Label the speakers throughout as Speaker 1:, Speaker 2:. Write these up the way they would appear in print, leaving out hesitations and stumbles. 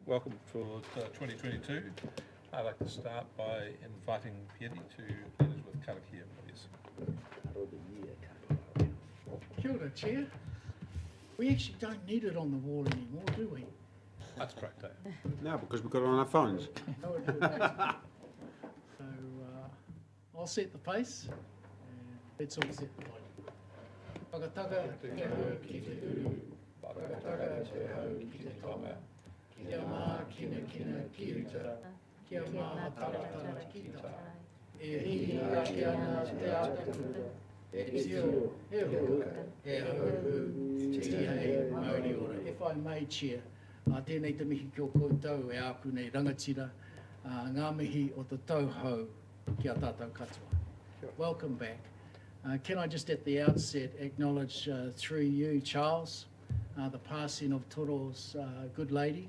Speaker 1: welcome for 2022. I'd like to start by inviting Pieri to lead us with karakia, please.
Speaker 2: Kia ora, Chair. We actually don't need it on the wall anymore, do we?
Speaker 1: That's correct, eh?
Speaker 3: No, because we've got it on our phones.
Speaker 2: No, it do, mate. So I'll set the pace and let's all set the volume. Whakataka te hau ki te uru, whakataka te hau ki te tonga, kia mā kina ki uta, kia mā taratara ki ta, e hihi ake ana te ātakuta, e tio, e huka, e hauhu, te hei mauri ora. If I may, Chair, tēnei te mihi ki o koutou e aku nei rangatira, ngā mihi o te tauhou ki a tātou katoa. Welcome back. Can I just at the outset acknowledge through you, Charles, the passing of Toro's good lady.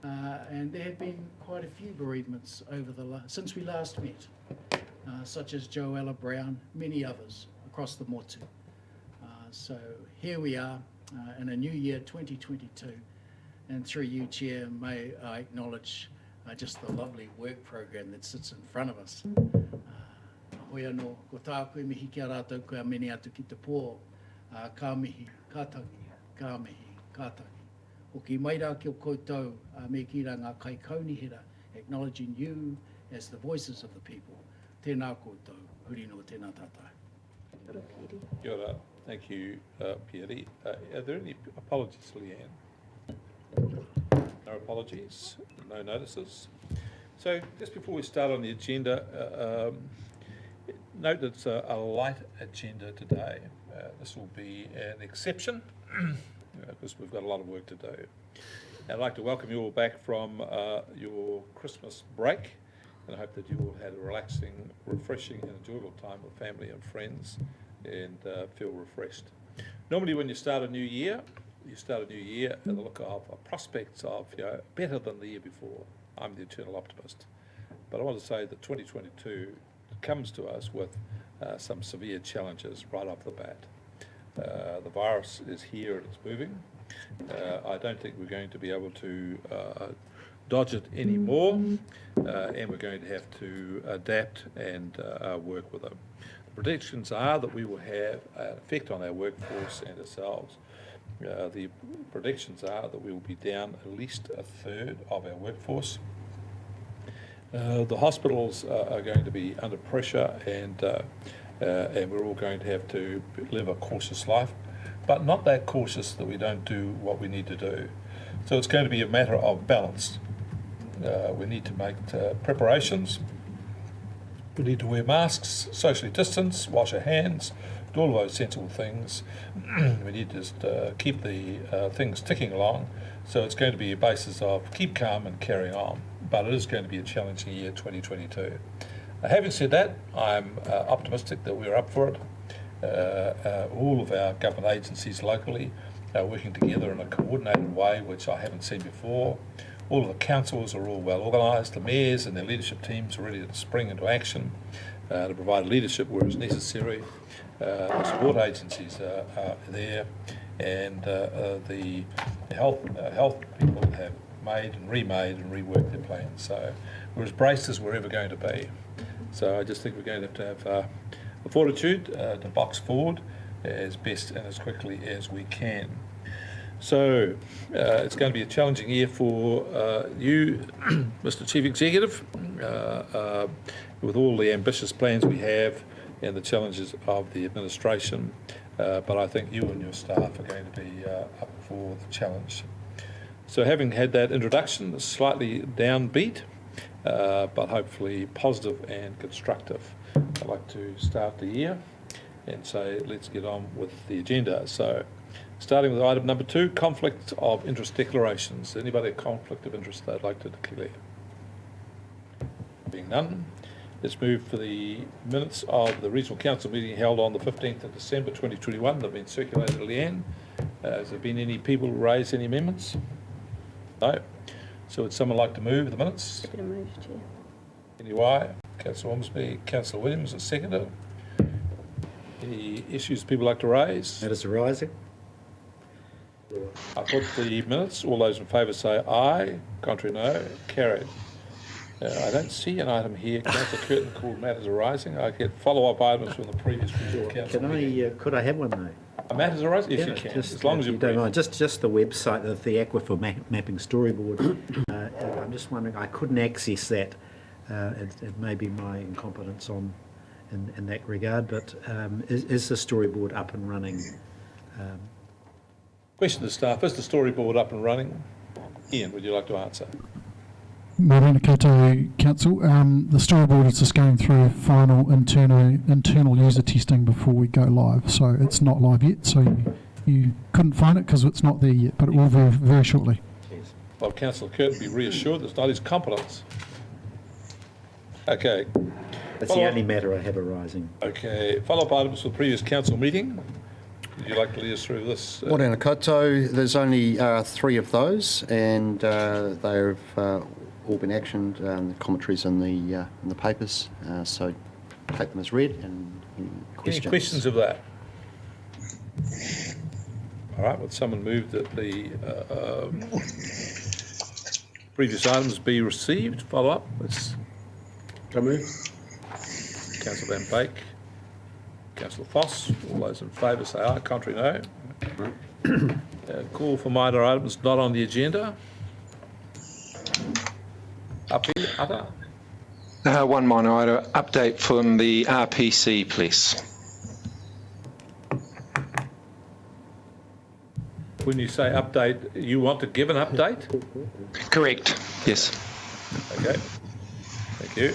Speaker 2: And there have been quite a few bereavements over since we last met, such as Joella Brown, many others across the Motu. So here we are in a new year, 2022, and through you, Chair, may I acknowledge just the lovely work program that sits in front of us. Hoi anō, ko tā koe mihi kia rātou koe a mene atu ki te pō, ka mihi, kātangi, ka mihi, kātangi. O ki maira ki o koutou, me ki rā ngā kai kaunihira, acknowledging you as the voices of the people. Tēnā koutou, huri no tēnā tātai.
Speaker 1: Kia ora. Thank you, Pieri. Are there any apologies, Leanne? No apologies, no notices. So just before we start on the agenda, note that it's a light agenda today. This will be an exception because we've got a lot of work to do. And I'd like to welcome you all back from your Christmas break, and I hope that you all had a relaxing, refreshing and enjoyable time with family and friends and feel refreshed. Normally when you start a new year at the look of prospects of better than the year before. I'm the eternal optimist. But I want to say that 2022 comes to us with some severe challenges right off the bat. The virus is here and it's moving. I don't think we're going to be able to dodge it anymore, and we're going to have to adapt and work with them. The predictions are that we will have an effect on our workforce and ourselves. The predictions are that we will be down at least a third of our workforce. The hospitals are going to be under pressure, and we're all going to have to live a cautious life, but not that cautious that we don't do what we need to do. So it's going to be a matter of balance. We need to make preparations. We need to wear masks, socially distance, wash our hands, do all of those sensible things. We need to just keep the things ticking along. So it's going to be a basis of keep calm and carrying on. But it is going to be a challenging year, 2022. Having said that, I'm optimistic that we're up for it. All of our government agencies locally are working together in a coordinated way, which I haven't seen before. All of the councils are all well organised. The mayors and their leadership teams are ready to spring into action to provide leadership where it's necessary. The support agencies are there, and the health people have made and remade and reworked their plans. So we're as braced as we're ever going to be. So I just think we're going to have the fortitude to box forward as best and as quickly as we can. So it's going to be a challenging year for you, Mr. Chief Executive, with all the ambitious plans we have and the challenges of the administration. But I think you and your staff are going to be up for the challenge. So having had that introduction, slightly downbeat, but hopefully positive and constructive, I'd like to start the year and say let's get on with the agenda. So starting with item number 2, conflict of interest declarations. Anybody a conflict of interest they'd like to declare? Being none, let's move for the minutes of the Regional Council meeting held on the 15th of December 2021. They've been circulated to Leanne. Has there been any people raise any amendments? No. So would someone like to move the minutes?
Speaker 4: Happy to move, Chair.
Speaker 1: Any why? Councillor Ormsby, Councillor Williams, a seconder. Any issues people like to raise?
Speaker 3: Matters arising.
Speaker 1: I put the minutes. All those in favour say aye. Contrary, no. Carried. I don't see an item here. Councillor Curtin called matters arising. I get follow-up items from the previous council meeting.
Speaker 4: Could I have one though?
Speaker 1: Matters arising? Yes, you can. As long as you
Speaker 4: don't mind. Just the website of the aquifer mapping storyboard. I'm just wondering. I couldn't access that. It may be my incompetence in that regard. But is the storyboard up and running?
Speaker 1: Question to staff. Is the storyboard up and running? Ian, would you like to answer?
Speaker 5: Morena koutou, Council. The storyboard is just going through final internal user testing before we go live, so it's not live yet. So you couldn't find it because it's not there yet, but it will very, very shortly.
Speaker 1: Well, Councillor Curtin be reassured that's not his competence. Okay.
Speaker 4: That's the only matter I have arising.
Speaker 1: Okay. Follow-up items for the previous council meeting. Would you like to lead us through this?
Speaker 6: Morena koutou. There's only 3 of those, and they've all been actioned. The commentaries in the papers, so take them as read. And
Speaker 1: any questions of that? All right. Would someone move that the previous items be received? Follow up.
Speaker 3: So move.
Speaker 1: Councillor Van Beek. Councillor Foss. All those in favour say aye. Contrary, no. Call for minor items not on the agenda. Up here, other.
Speaker 7: One minor item, update from the RPC, please.
Speaker 1: When you say update, you want to give an update?
Speaker 7: Correct, yes.
Speaker 1: Okay, thank you.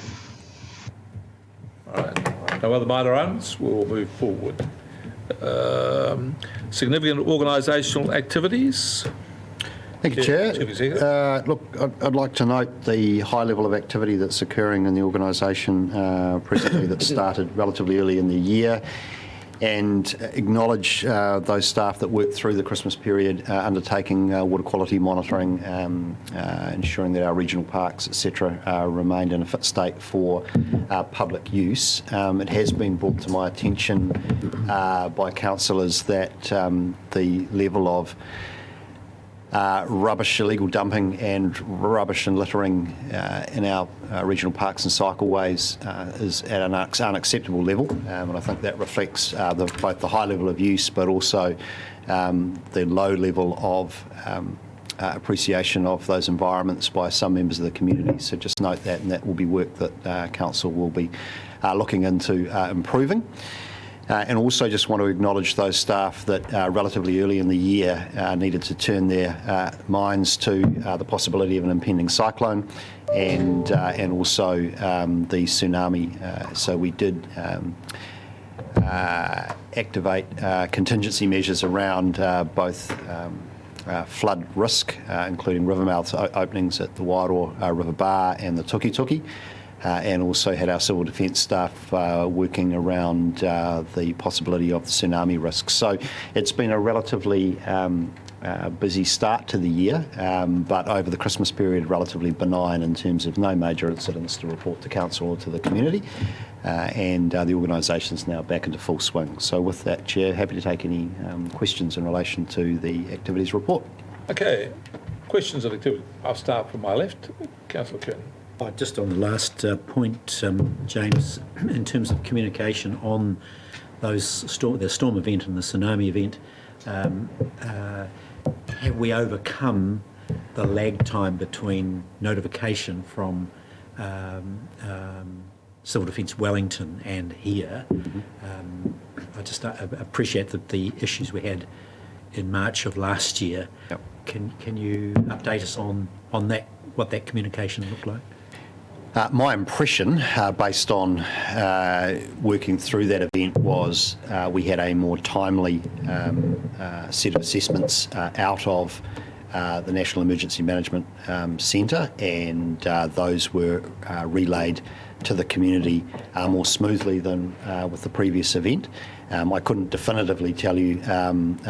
Speaker 1: All right, no other minor items, we'll move forward. Significant organisational activities.
Speaker 6: Thank you, Chair. Look, I'd like to note the high level of activity that's occurring in the organisation presently that started relatively early in the year, and acknowledge those staff that worked through the Christmas period undertaking water quality monitoring, ensuring that our regional parks, etc., remained in a fit state for public use. It has been brought to my attention by councillors that the level of rubbish, illegal dumping and rubbish and littering in our regional parks and cycleways is at an unacceptable level, and I think that reflects both the high level of use but also the low level of appreciation of those environments by some members of the community. So just note that, and that will be work that Council will be looking into improving. And also just want to acknowledge those staff that relatively early in the year needed to turn their minds to the possibility of an impending cyclone and also the tsunami. So we did activate contingency measures around both flood risk, including river mouth openings at the Wairoa River Bar and the Tuki, and also had our civil defence staff working around the possibility of the tsunami risk. So it's been a relatively busy start to the year, but over the Christmas period relatively benign in terms of no major incidents to report to Council or to the community, and the organisation is now back into full swing. So with that, Chair, happy to take any questions in relation to the activities report.
Speaker 1: Okay, questions of activity. I'll start from my left. Councillor Curtin.
Speaker 4: Just on the last point, James, in terms of communication on those the storm event and the tsunami event, have we overcome the lag time between notification from Civil Defence Wellington and here? I just appreciate the issues we had in March of last year.
Speaker 6: Yep.
Speaker 4: Can you update us on that, what that communication looked like?
Speaker 6: My impression, based on working through that event, was we had a more timely set of assessments out of the National Emergency Management Centre, and those were relayed to the community more smoothly than with the previous event. I couldn't definitively tell you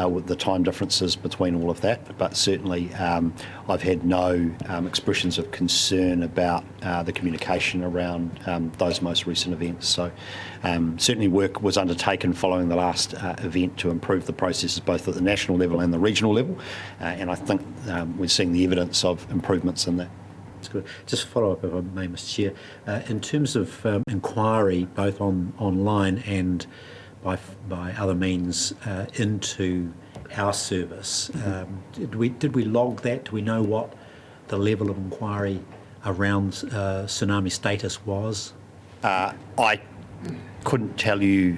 Speaker 6: with the time differences between all of that, but certainly I've had no expressions of concern about the communication around those most recent events. So certainly work was undertaken following the last event to improve the processes both at the national level and the regional level, and I think we're seeing the evidence of improvements in that.
Speaker 4: That's good. Just follow up, if I may, Mr. Chair. In terms of inquiry, both online and by other means into our service, did we log that? Do we know what the level of inquiry around tsunami status was?
Speaker 6: I couldn't tell you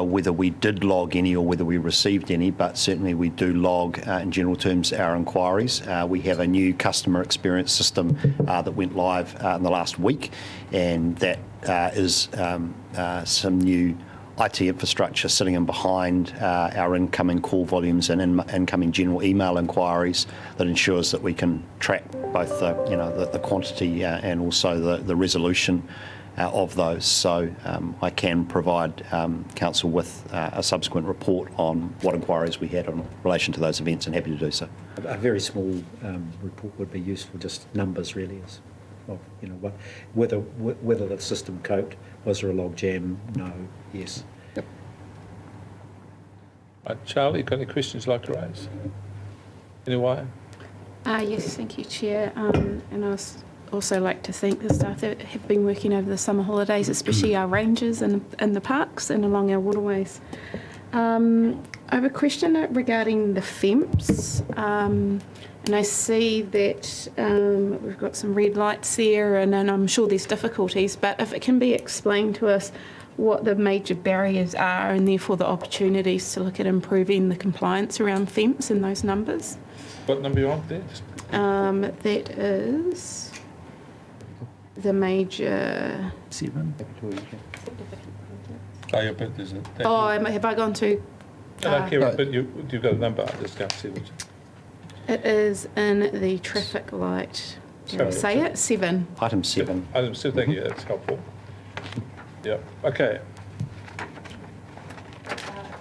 Speaker 6: whether we did log any or whether we received any, but certainly we do log, in general terms, our inquiries. We have a new customer experience system that went live in the last week, and that is some new IT infrastructure sitting in behind our incoming call volumes and incoming general email inquiries that ensures that we can track both the quantity and also the resolution of those. So I can provide Council with a subsequent report on what inquiries we had in relation to those events, and happy to do so.
Speaker 4: A very small report would be useful, just numbers really, as well, whether the system coped. Was there a log jam? No. Yes.
Speaker 6: Yep.
Speaker 1: Charlie, got any questions you'd like to raise? Anyone?
Speaker 8: Yes, thank you, Chair. And I also like to thank the staff that have been working over the summer holidays, especially our rangers in the parks and along our waterways. I have a question regarding the FEMPs. And I see that we've got some red lights there, and I'm sure there's difficulties, but if it can be explained to us what the major barriers are and therefore the opportunities to look at improving the compliance around FEMPs and those numbers.
Speaker 1: What number are you on there?
Speaker 8: That is the major...
Speaker 4: 7.
Speaker 1: Oh, yeah, but there's a...
Speaker 8: Oh, have I gone to...
Speaker 1: I don't care, but you've got a number. I just can't see which.
Speaker 8: It is in the traffic light.
Speaker 1: Sorry.
Speaker 8: Say it, 7.
Speaker 6: Item 7.
Speaker 1: Item 7, thank you, that's helpful. Yeah, okay.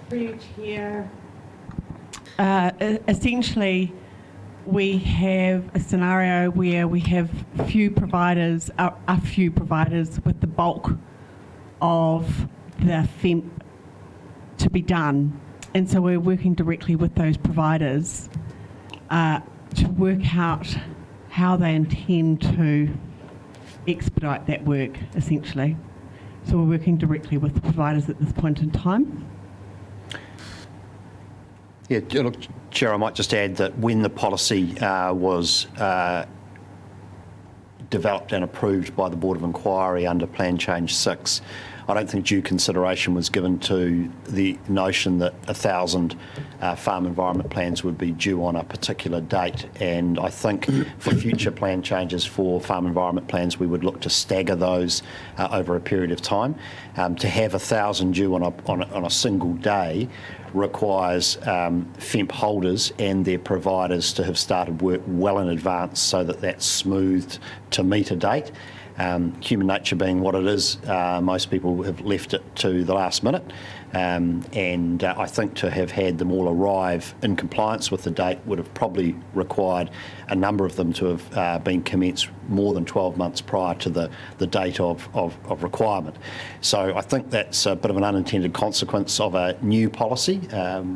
Speaker 9: Through Chair. Essentially, we have a scenario where we have a few providers with the bulk of the FEMP to be done. And so we're working directly with those providers to work out how they intend to expedite that work, essentially. So we're working directly with the providers at this point in time.
Speaker 6: Yeah, look, Chair, I might just add that when the policy was developed and approved by the Board of Inquiry under Plan Change 6, I don't think due consideration was given to the notion that 1,000 farm environment plans would be due on a particular date. And I think for future plan changes for farm environment plans, we would look to stagger those over a period of time. To have 1,000 due on a single day requires FEMP holders and their providers to have started work well in advance so that that's smoothed to meet a date. Human nature being what it is, most people have left it to the last minute, and I think to have had them all arrive in compliance with the date would have probably required a number of them to have been commenced more than 12 months prior to the date of requirement. So I think that's a bit of an unintended consequence of a new policy,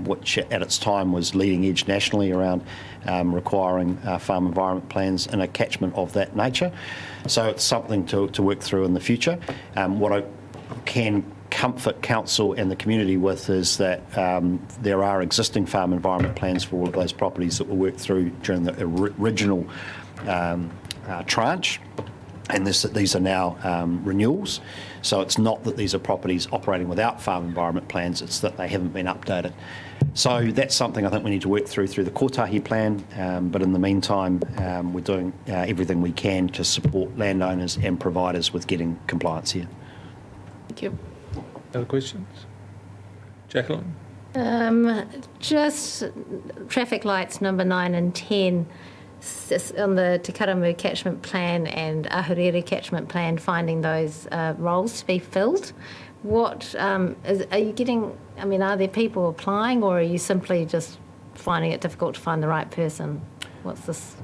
Speaker 6: which at its time was leading edge nationally around requiring farm environment plans in a catchment of that nature. So it's something to work through in the future. What I can comfort Council and the community with is that there are existing farm environment plans for all of those properties that were worked through during the original tranche, and these are now renewals. So it's not that these are properties operating without farm environment plans, it's that they haven't been updated. So that's something I think we need to work through the Kotahi plan, but in the meantime we're doing everything we can to support landowners and providers with getting compliance here.
Speaker 8: Thank you.
Speaker 1: Other questions? Jacqueline?
Speaker 10: Just traffic lights number 9 and 10 on the Te Karamu catchment plan and Ahuriri catchment plan, finding those roles to be filled. what, are you getting, I mean, are there people applying, or are you simply just finding it difficult to find the right person? What's this?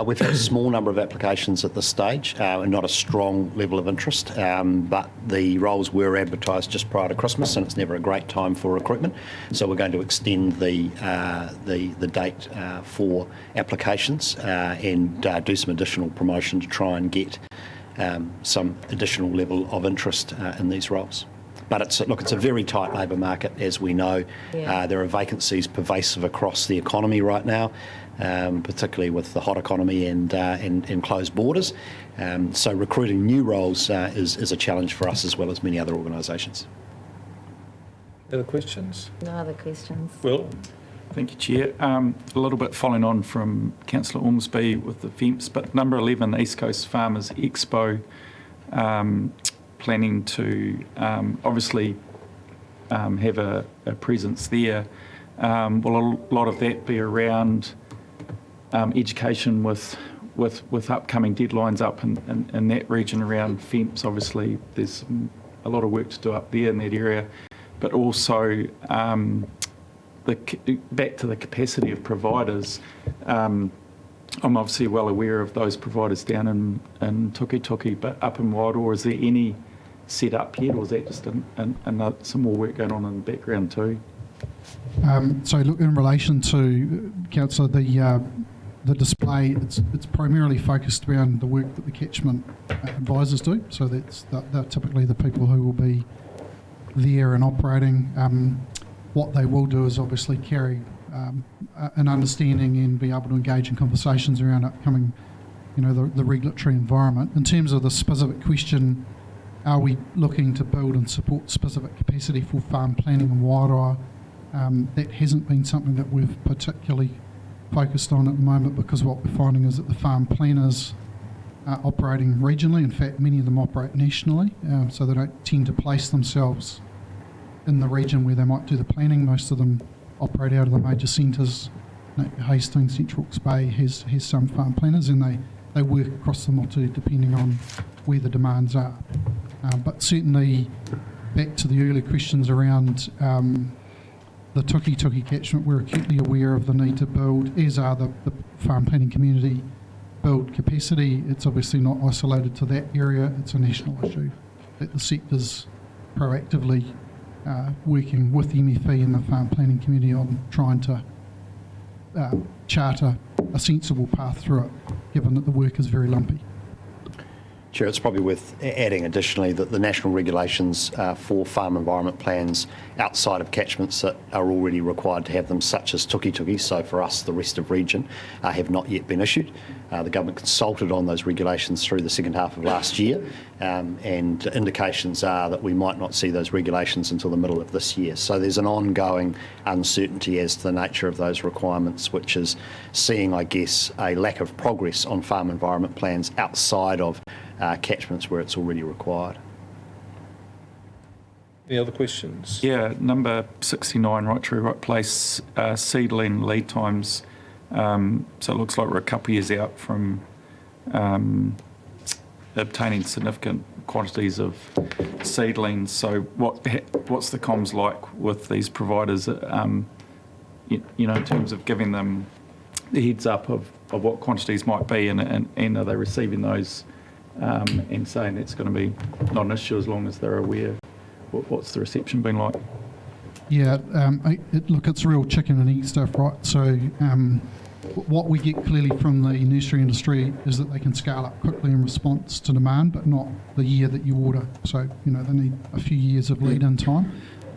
Speaker 6: We've had a small number of applications at this stage, and not a strong level of interest, but the roles were advertised just prior to Christmas, and it's never a great time for recruitment. So we're going to extend the date for applications and do some additional promotion to try and get some additional level of interest in these roles. But it's a very tight labour market, as we know.
Speaker 10: Yeah.
Speaker 6: There are vacancies pervasive across the economy right now, particularly with the hot economy and closed borders. So recruiting new roles is a challenge for us as well as many other organisations.
Speaker 1: Other questions?
Speaker 10: No other questions.
Speaker 1: Will?
Speaker 11: Thank you, Chair. A little bit following on from Councillor Ormsby with the FEMPS, but number 11, East Coast Farmers Expo, planning to obviously have a presence there. Will a lot of that be around education with upcoming deadlines up in that region around FEMPS? Obviously, there's a lot of work to do up there in that area, but also back to the capacity of providers. I'm obviously well aware of those providers down in Tukituki, but up in Wairoa, is there any set up yet, or is that just some more work going on in the background too?
Speaker 5: So look, in relation to Councillor, the display, it's primarily focused around the work that the catchment advisors do. So they're typically the people who will be there and operating. What they will do is obviously carry an understanding and be able to engage in conversations around upcoming, the regulatory environment. In terms of the specific question, are we looking to build and support specific capacity for farm planning in Wairoa? That hasn't been something that we've particularly focused on at the moment, because what we're finding is that the farm planners are operating regionally. In fact, many of them operate nationally, so they don't tend to place themselves in the region where they might do the planning. Most of them operate out of the major centres. Hastings, Central Hawke's Bay has some farm planners, and they work across the motu depending on where the demands are. But certainly, back to the earlier questions around the Tukituki catchment, we're acutely aware of the need to build, as are the farm planning community, build capacity. It's obviously not isolated to that area. It's a national issue that the sector's proactively working with MFE and the farm planning community on trying to charter a sensible path through it, given that the work is very lumpy.
Speaker 6: Chair, it's probably worth adding additionally that the national regulations for farm environment plans outside of catchments that are already required to have them, such as Tukituki, so for us the rest of region, have not yet been issued. The government consulted on those regulations through the second half of last year, and indications are that we might not see those regulations until the middle of this year. So there's an ongoing uncertainty as to the nature of those requirements, which is seeing, I guess, a lack of progress on farm environment plans outside of catchments where it's already required.
Speaker 1: Any other questions?
Speaker 11: Yeah, number 69, right true, right place, seedling lead times. So it looks like we're a couple of years out from obtaining significant quantities of seedlings. So what's the comms like with these providers, in terms of giving them the heads up of what quantities might be, and are they receiving those and saying it's going to be not an issue as long as they're aware? What's the reception been like?
Speaker 5: Yeah, look, it's real chicken and egg stuff, right? So what we get clearly from the nursery industry is that they can scale up quickly in response to demand, but not the year that you order. So, they need a few years of lead-in time.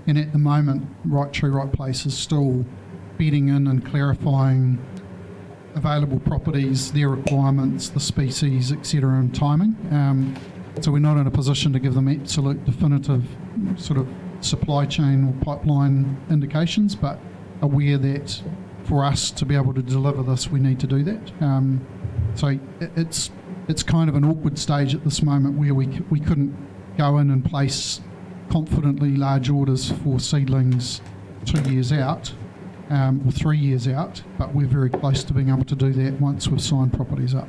Speaker 5: And at the moment, Right Tree, Right Place is still bedding in and clarifying available properties, their requirements, the species, etc., and timing. So we're not in a position to give them absolute definitive sort of supply chain or pipeline indications, but aware that for us to be able to deliver this, we need to do that. So it's kind of an awkward stage at this moment where we couldn't go in and place confidently large orders for seedlings 2 years out or 3 years out, but we're very close to being able to do that once we've signed properties up.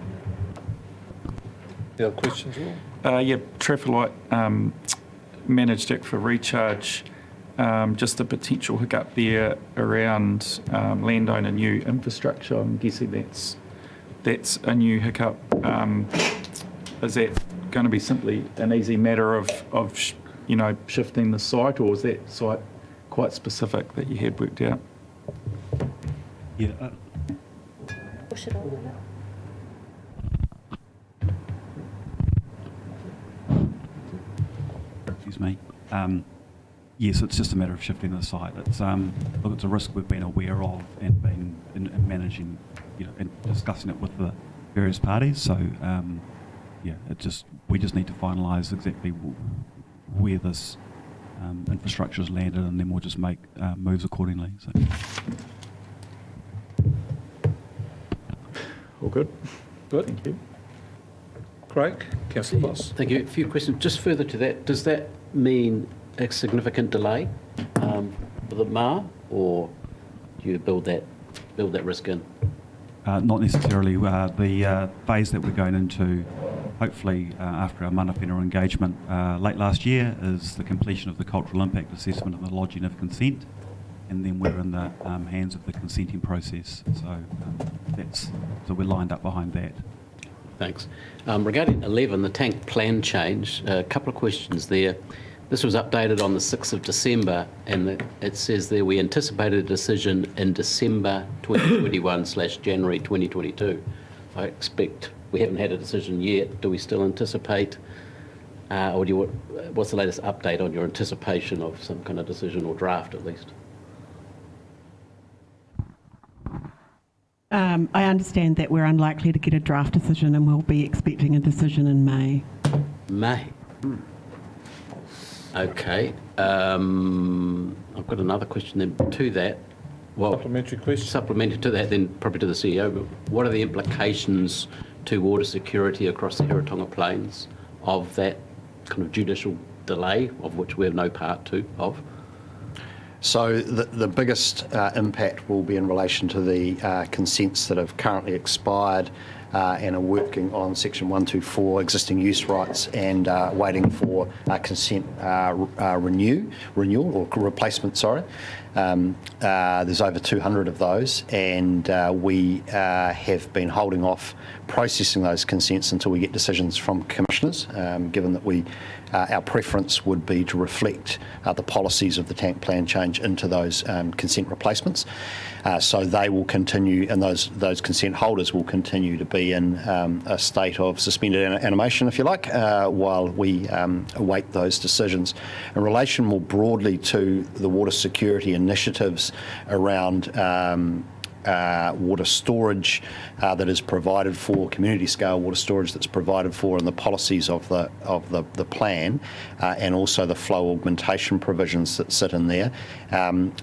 Speaker 1: Any other questions, Will?
Speaker 11: Yeah, traffic light managed aquifer recharge, just the potential hiccup there around landowner new infrastructure. I'm guessing that's a new hiccup. Is that going to be simply an easy matter of shifting the site, or is that site quite specific that you had worked out?
Speaker 12: Yeah.
Speaker 8: Push it over.
Speaker 12: Excuse me. Yes, it's just a matter of shifting the site. It's it's a risk we've been aware of and been in managing, and discussing it with the various parties. So we just need to finalise exactly where this infrastructure is landed, and then we'll just make moves accordingly. So.
Speaker 1: All good? Good. Thank you. Craig, Councillor Voss.
Speaker 3: Thank you. A few questions. Just further to that, does that mean a significant delay for the MAR, or do you build that risk in?
Speaker 12: Not necessarily. The phase that we're going into, hopefully after our mana whenua engagement late last year, is the completion of the cultural impact assessment and the lodging of consent, and then we're in the hands of the consenting process. So we're lined up behind that.
Speaker 3: Thanks. Regarding 11, the tank plan change, a couple of questions there. This was updated on the 6th of December, and it says there we anticipated a decision in December 2021/January 2022. I expect we haven't had a decision yet. Do we still anticipate, or what's the latest update on your anticipation of some kind of decision, or draft at least?
Speaker 9: I understand that we're unlikely to get a draft decision, and we'll be expecting a decision in May.
Speaker 3: May? Okay. I've got another question then to that. Well,
Speaker 1: Supplementary question.
Speaker 3: Supplementary to that, then probably to the CEO. But what are the implications to water security across the Heretaunga Plains of that kind of judicial delay, of which we have no part of?
Speaker 6: So the biggest impact will be in relation to the consents that have currently expired and are working on Section 124 existing use rights and waiting for consent renewal or replacement, sorry. There's over 200 of those, and we have been holding off processing those consents until we get decisions from commissioners, given that our preference would be to reflect the policies of the tank plan change into those consent replacements. So they will continue, and those consent holders will continue to be in a state of suspended animation, if you like, while we await those decisions. In relation more broadly to the water security initiatives around water storage that is provided for, community scale water storage that's provided for, and the policies of the plan, and also the flow augmentation provisions that sit in there.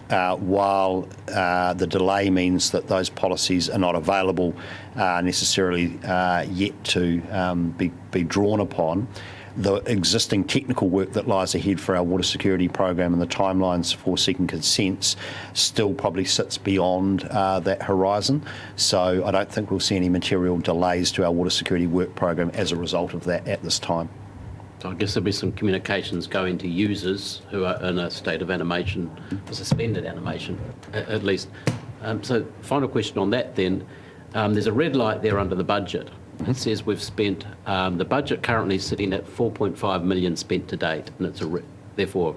Speaker 6: While the delay means that those policies are not available necessarily yet to be drawn upon, the existing technical work that lies ahead for our water security program and the timelines for seeking consents still probably sits beyond that horizon. So I don't think we'll see any material delays to our water security work program as a result of that at this time.
Speaker 3: So I guess there'll be some communications going to users who are in a state of animation, suspended animation, at least. So final question on that then. There's a red light there under the budget. It says we've spent, the budget currently sitting at 4.5 million spent to date, and it's therefore,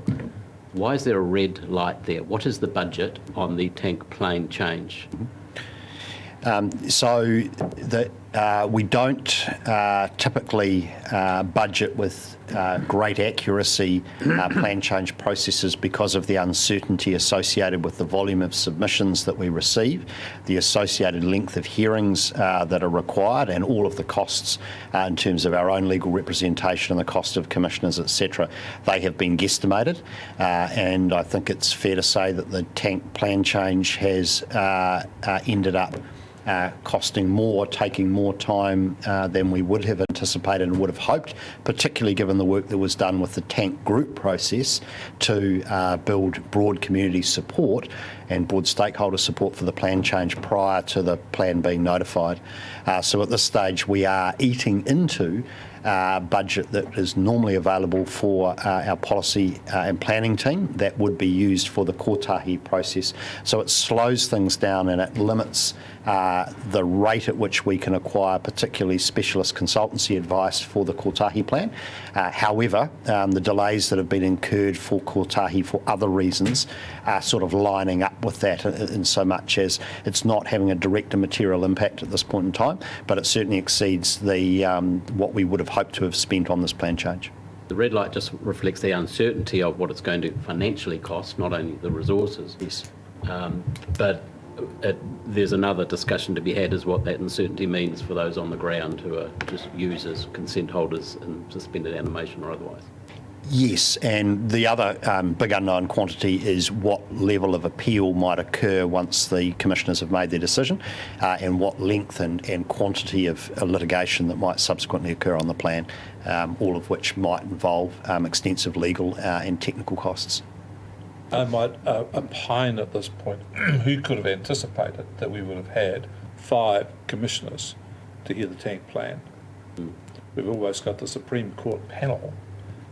Speaker 3: why is there a red light there? What is the budget on the tank plane change?
Speaker 6: We don't typically budget with great accuracy plan change processes because of the uncertainty associated with the volume of submissions that we receive, the associated length of hearings that are required, and all of the costs in terms of our own legal representation and the cost of commissioners, etc. They have been guesstimated, and I think it's fair to say that the tank plan change has ended up costing more, taking more time than we would have anticipated and would have hoped, particularly given the work that was done with the tank group process to build broad community support and board stakeholder support for the plan change prior to the plan being notified. So at this stage we are eating into budget that is normally available for our policy and planning team that would be used for the kotahi process. So it slows things down and it limits the rate at which we can acquire particularly specialist consultancy advice for the kotahi plan. However, the delays that have been incurred for kotahi for other reasons are sort of lining up with that in so much as it's not having a direct and material impact at this point in time, but it certainly exceeds the what we would have hoped to have spent on this plan change.
Speaker 3: The red light just reflects the uncertainty of what it's going to financially cost, not only the resources.
Speaker 6: Yes.
Speaker 3: But there's another discussion to be had as what that uncertainty means for those on the ground who are just users, consent holders in suspended animation or otherwise.
Speaker 6: Yes, and the other big unknown quantity is what level of appeal might occur once the commissioners have made their decision, and what length and quantity of litigation that might subsequently occur on the plan, all of which might involve extensive legal and technical costs.
Speaker 1: I might opine at this point, who could have anticipated that we would have had 5 commissioners to hear the tank plan? We've always got the Supreme Court panel,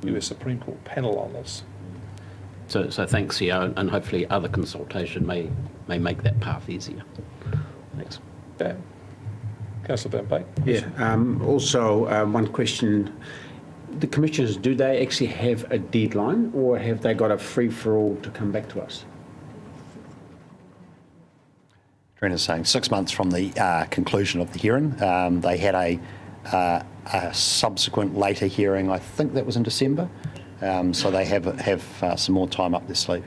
Speaker 1: US Supreme Court panel on this.
Speaker 3: So thanks, CEO, and hopefully other consultation may make that path easier. Thanks.
Speaker 1: Okay. Councillor Van Beek.
Speaker 13: Yeah, also one question. The commissioners, do they actually have a deadline or have they got a free-for-all to come back to us?
Speaker 6: Trina's saying 6 months from the conclusion of the hearing. They had a subsequent later hearing, I think that was in December, so they have some more time up their sleeve.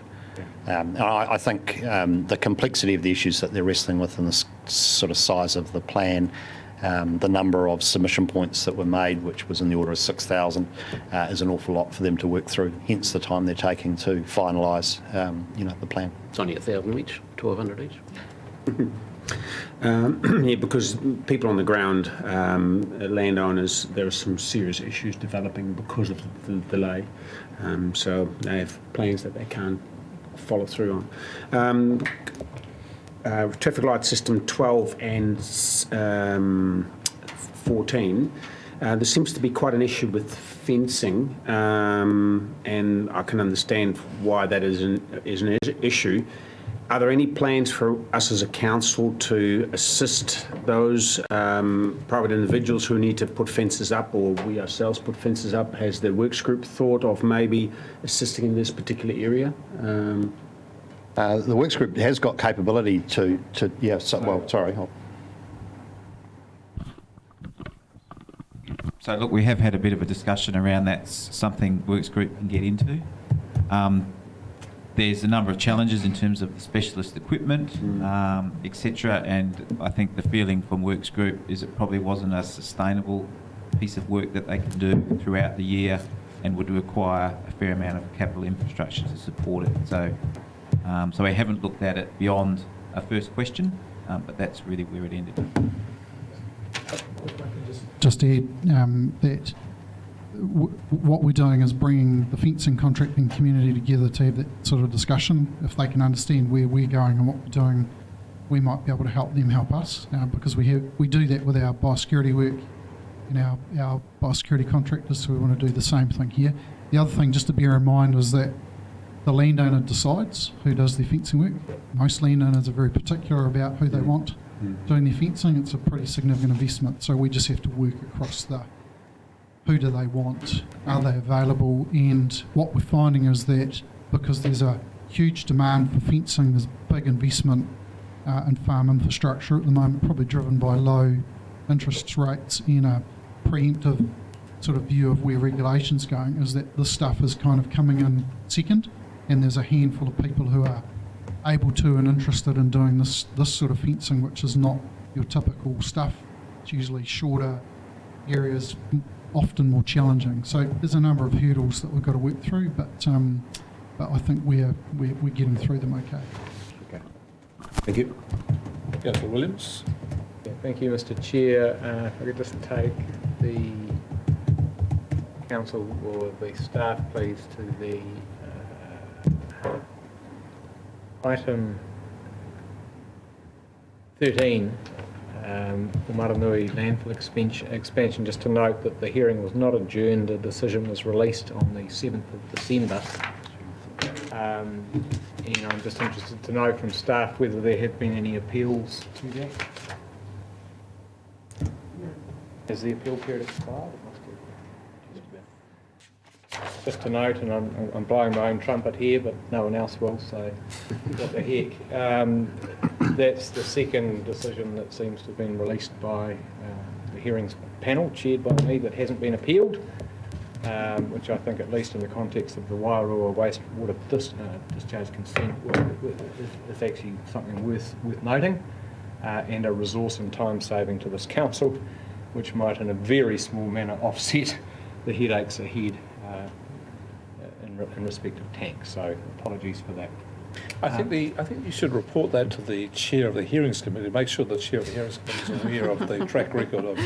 Speaker 6: I think the complexity of the issues that they're wrestling with and the sort of size of the plan, the number of submission points that were made, which was in the order of 6,000, is an awful lot for them to work through, hence the time they're taking to finalise the plan.
Speaker 3: It's only 1,000 each, 1,200 each.
Speaker 13: Yeah, because people on the ground, landowners, there are some serious issues developing because of the delay. So they have plans that they can't follow through on. Traffic light system 12 and 14, there seems to be quite an issue with fencing, and I can understand why that is an issue. Are there any plans for us as a council to assist those private individuals who need to put fences up, or we ourselves put fences up? Has the works group thought of maybe assisting in this particular area?
Speaker 6: The works group has got capability to sorry.
Speaker 12: So look, we have had a bit of a discussion around that's something works group can get into. There's a number of challenges in terms of the specialist equipment, etc. And I think the feeling from works group is it probably wasn't a sustainable piece of work that they can do throughout the year and would require a fair amount of capital infrastructure to support it. So we haven't looked at it beyond a first question, but that's really where it ended.
Speaker 5: Just add that what we're doing is bringing the fencing contracting community together to have that sort of discussion. If they can understand where we're going and what we're doing, we might be able to help them help us, because we do that with our biosecurity work and our biosecurity contractors, so we want to do the same thing here. The other thing just to bear in mind is that the landowner decides who does their fencing work. Most landowners are very particular about who they want doing their fencing. It's a pretty significant investment, so we just have to work across the who do they want, are they available, and what we're finding is that because there's a huge demand for fencing, there's big investment in farm infrastructure at the moment, probably driven by low interest rates and a preemptive sort of view of where regulation's going, is that this stuff is kind of coming in second, and there's a handful of people who are able to and interested in doing this sort of fencing, which is not your typical stuff. It's usually shorter areas, often more challenging. So there's a number of hurdles that we've got to work through, but I think we're getting through them okay.
Speaker 13: Okay. Thank you.
Speaker 1: Councillor Williams.
Speaker 14: Yeah, thank you, Mr. Chair. If I could just take the council or the staff, please, to the item 13, the Maranui landfill expansion, just to note that the hearing was not adjourned, the decision was released on the 7th of December. And I'm just interested to know from staff whether there have been any appeals to that. Has the appeal period expired? It must have. Just to note, and I'm blowing my own trumpet here, but no one else will, so what the heck. That's the second decision that seems to have been released by the hearings panel, chaired by me, that hasn't been appealed, which I think, at least in the context of the Wairua wastewater discharge consent, is actually something worth noting, and a resource and time saving to this council, which might in a very small manner offset the headaches ahead in respect of tanks. So apologies for that.
Speaker 1: I think you should report that to the chair of the hearings committee. Make sure the chair of the hearings committee is aware of the track record of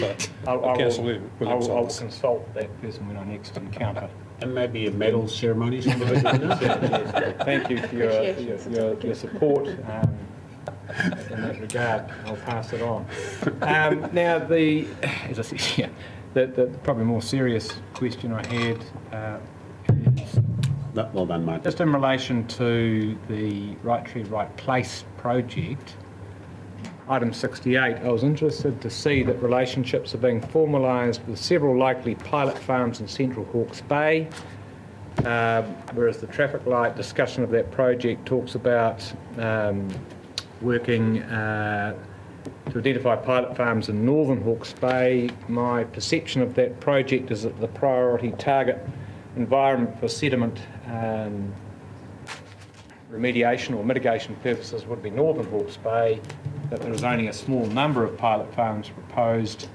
Speaker 1: Councillor Williams.
Speaker 14: I will consult that person when I next encounter.
Speaker 13: And maybe a medal ceremony.
Speaker 14: Thank you for your support in that regard. I'll pass it on. Now, as I said, the probably more serious question I had is,
Speaker 13: well done, mate.
Speaker 14: Just in relation to the Right Tree, Right Place project, item 68, I was interested to see that relationships are being formalised with several likely pilot farms in central Hawke's Bay, whereas the traffic light discussion of that project talks about working to identify pilot farms in northern Hawke's Bay. My perception of that project is that the priority target environment for sediment remediation or mitigation purposes would be northern Hawke's Bay, that there is only a small number of pilot farms proposed.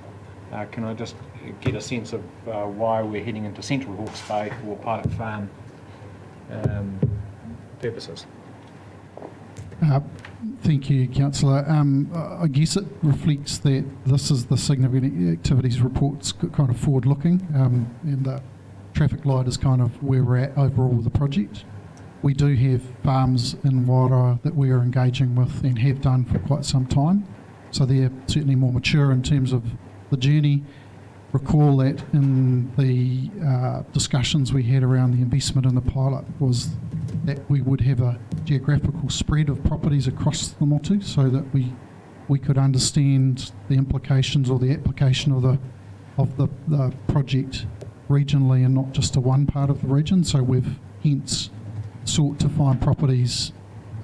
Speaker 14: Can I just get a sense of why we're heading into central Hawke's Bay for pilot farm purposes?
Speaker 5: Thank you, Councillor. I guess it reflects that this is the significant activities report's kind of forward-looking, and the traffic light is kind of where we're at overall with the project. We do have farms in Wairoa that we are engaging with and have done for quite some time, so they're certainly more mature in terms of the journey. Recall that in the discussions we had around the investment in the pilot was that we would have a geographical spread of properties across the motu, so that we could understand the implications or the application of the project regionally and not just to one part of the region. So we've hence sought to find properties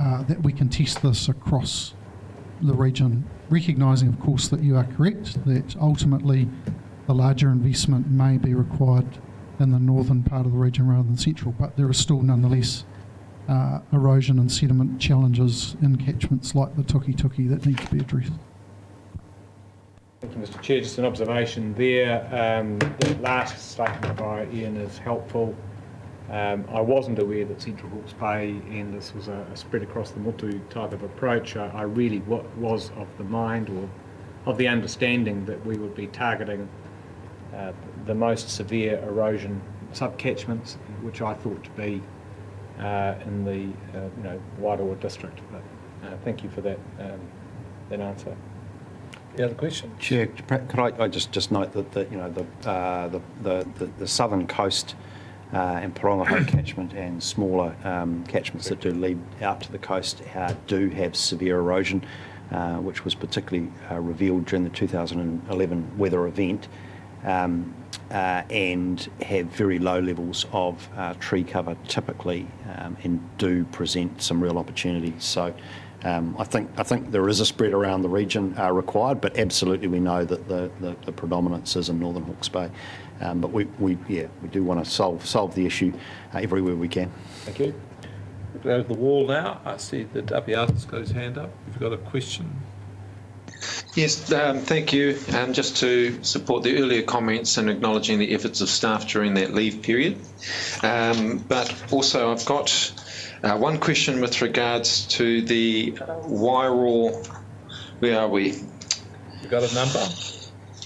Speaker 5: that we can test this across the region, recognising of course that you are correct, that ultimately the larger investment may be required in the northern part of the region rather than central, but there is still nonetheless erosion and sediment challenges in catchments like the Tuki that need to be addressed.
Speaker 14: Thank you, Mr. Chair. Just an observation there. The last statement by Ian is helpful. I wasn't aware that Central Hawke's Bay and this was a spread across the motu type of approach. I really was of the mind or of the understanding that we would be targeting the most severe erosion sub-catchments, which I thought to be in the Wairua district. But thank you for that answer.
Speaker 1: The other question,
Speaker 6: Chair, could I just note that the southern coast and Parongaho catchment and smaller catchments that do lead out to the coast do have severe erosion, which was particularly revealed during the 2011 weather event, and have very low levels of tree cover typically, and do present some real opportunities. So I think there is a spread around the region required, but absolutely we know that the predominance is in Northern Hawke's Bay. But we do want to solve the issue everywhere we can.
Speaker 14: Thank you.
Speaker 1: We'll go to the wall now. I see that Abiata's got his hand up. You've got a question.
Speaker 7: Yes, thank you. Just to support the earlier comments and acknowledging the efforts of staff during that leave period. But also I've got one question with regards to the Wairua. Where are we?
Speaker 1: You got a number?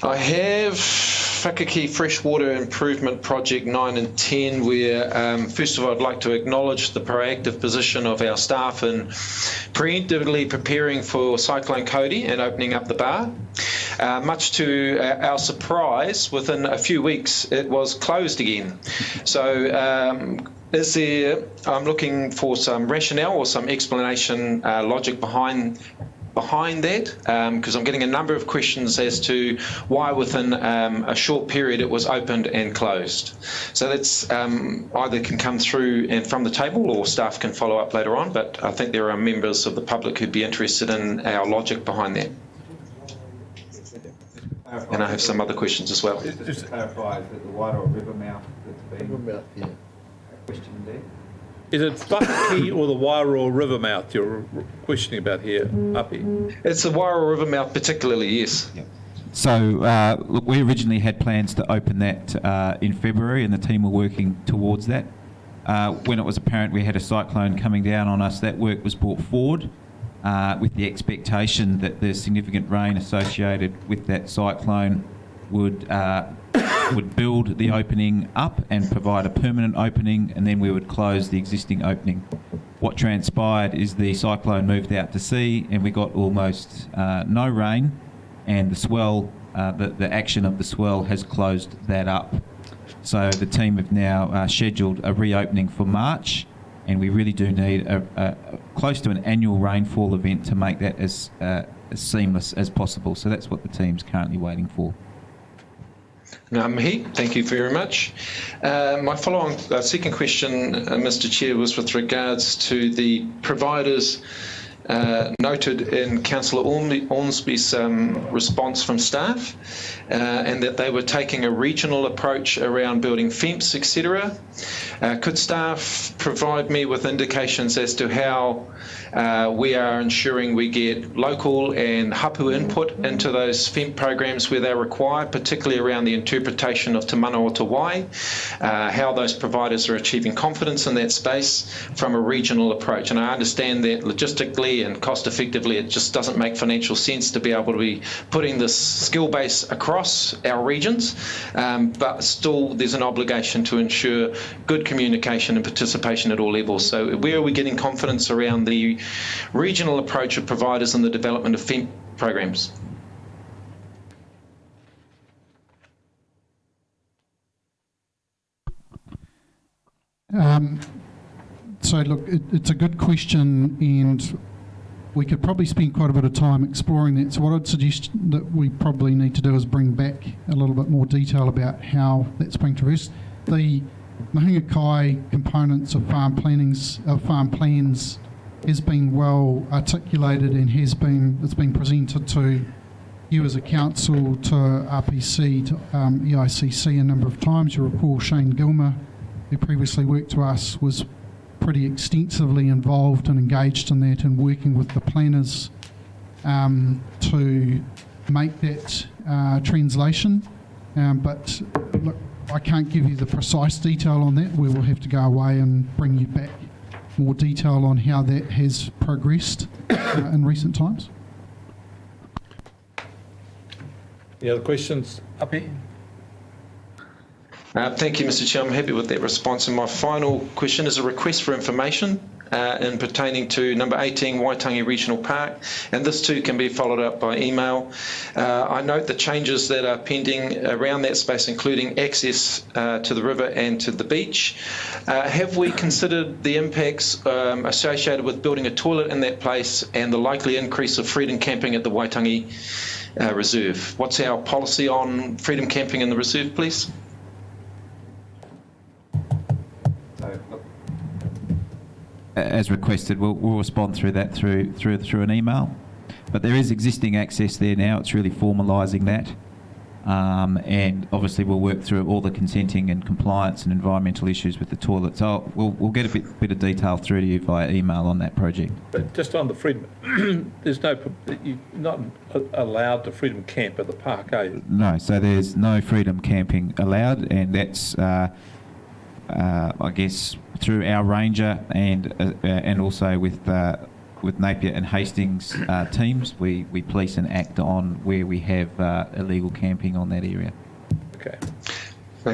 Speaker 7: I have Whakaki Freshwater Improvement Project 9 and 10, where first of all I'd like to acknowledge the proactive position of our staff in preemptively preparing for Cyclone Cody and opening up the bar. Much to our surprise, within a few weeks it was closed again. So I'm looking for some rationale or some explanation, logic behind that, because I'm getting a number of questions as to why within a short period it was opened and closed. So that's either can come through and from the table, or staff can follow up later on, but I think there are members of the public who'd be interested in our logic behind that. And I have some other questions as well.
Speaker 15: Just to clarify, is it the water or river mouth that's been questioned there?
Speaker 1: Is it Whakaki or the Wairua River mouth you're questioning about here, Api?
Speaker 7: It's the Wairua River mouth particularly, yes.
Speaker 12: Yep. So, look, we originally had plans to open that in February, and the team were working towards that. When it was apparent we had a cyclone coming down on us, that work was brought forward with the expectation that the significant rain associated with that cyclone would build the opening up and provide a permanent opening, and then we would close the existing opening. What transpired is the cyclone moved out to sea, and we got almost no rain, and the swell, the action of the swell has closed that up. So the team have now scheduled a reopening for March, and we really do need a close to an annual rainfall event to make that as seamless as possible. So that's what the team's currently waiting for.
Speaker 7: Mihi, thank you very much. My follow-on second question, Mr. Chair, was with regards to the providers noted in Councillor Ormsby's response from staff, and that they were taking a regional approach around building fence, etc. Could staff provide me with indications as to how we are ensuring we get local and hapu input into those FEMP programs where they're required, particularly around the interpretation of Te Mana o Te Wai, how those providers are achieving confidence in that space from a regional approach. And I understand that logistically and cost effectively it just doesn't make financial sense to be able to be putting this skill base across our regions, but still there's an obligation to ensure good communication and participation at all levels. So where are we getting confidence around the regional approach of providers in the development of FEMP programs?
Speaker 5: So look, it's a good question, and we could probably spend quite a bit of time exploring that. So what I'd suggest that we probably need to do is bring back a little bit more detail about how that's being traversed. The Mahinga Kai components of farm plans has been well articulated and it's been presented to you as a council, to RPC, to EICC a number of times. You recall Shane Gilmer, who previously worked to us, was pretty extensively involved and engaged in that and working with the planners to make that translation. But look, I can't give you the precise detail on that. We will have to go away and bring you back more detail on how that has progressed in recent times.
Speaker 1: Any other questions? Api?
Speaker 7: Thank you, Mr. Chair. I'm happy with that response. And my final question is a request for information in pertaining to number 18, Waitangi Regional Park, and this too can be followed up by email. I note the changes that are pending around that space, including access to the river and to the beach. Have we considered the impacts associated with building a toilet in that place and the likely increase of freedom camping at the Waitangi Reserve? What's our policy on freedom camping in the reserve, please?
Speaker 12: As requested, we'll respond through that through an email. But there is existing access there now. It's really formalising that, and obviously we'll work through all the consenting and compliance and environmental issues with the toilet. So we'll get a bit of detail through to you via email on that project.
Speaker 1: But just on the freedom, you're not allowed to freedom camp at the park, are you?
Speaker 12: No, so there's no freedom camping allowed, and that's I guess through our ranger and also with Napier and Hastings teams, we police and act on where we have illegal camping on that area.
Speaker 1: Okay.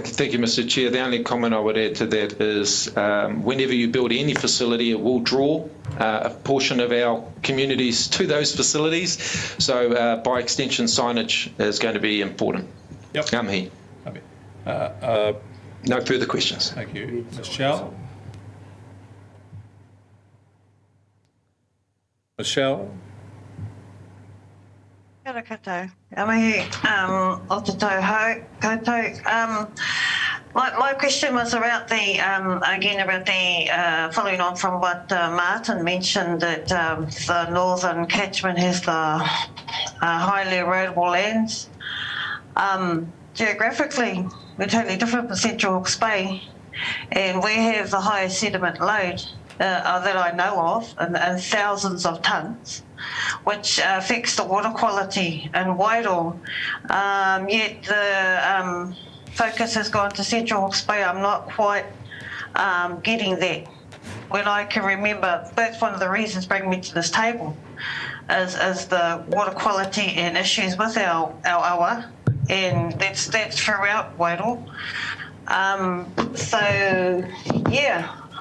Speaker 7: Thank you, Mr. Chair. The only comment I would add to that is whenever you build any facility, it will draw a portion of our communities to those facilities. So by extension, signage is going to be important.
Speaker 1: Yep.
Speaker 7: Here. No further questions.
Speaker 1: Thank you. Michelle? Michelle?
Speaker 16: Kia ora koutou. Amahi, o te tauhou koutou. My question was about following on from what Martin mentioned, that the northern catchment has the highly erodible lands. Geographically, we're totally different from Central Hawke's Bay, and we have the highest sediment load that I know of, and thousands of tonnes, which affects the water quality in Wairoa. Yet the focus has gone to Central Hawke's Bay. I'm not quite getting that. When I can remember, that's one of the reasons bringing me to this table, is the water quality and issues with our awa, and that's throughout Wairoa.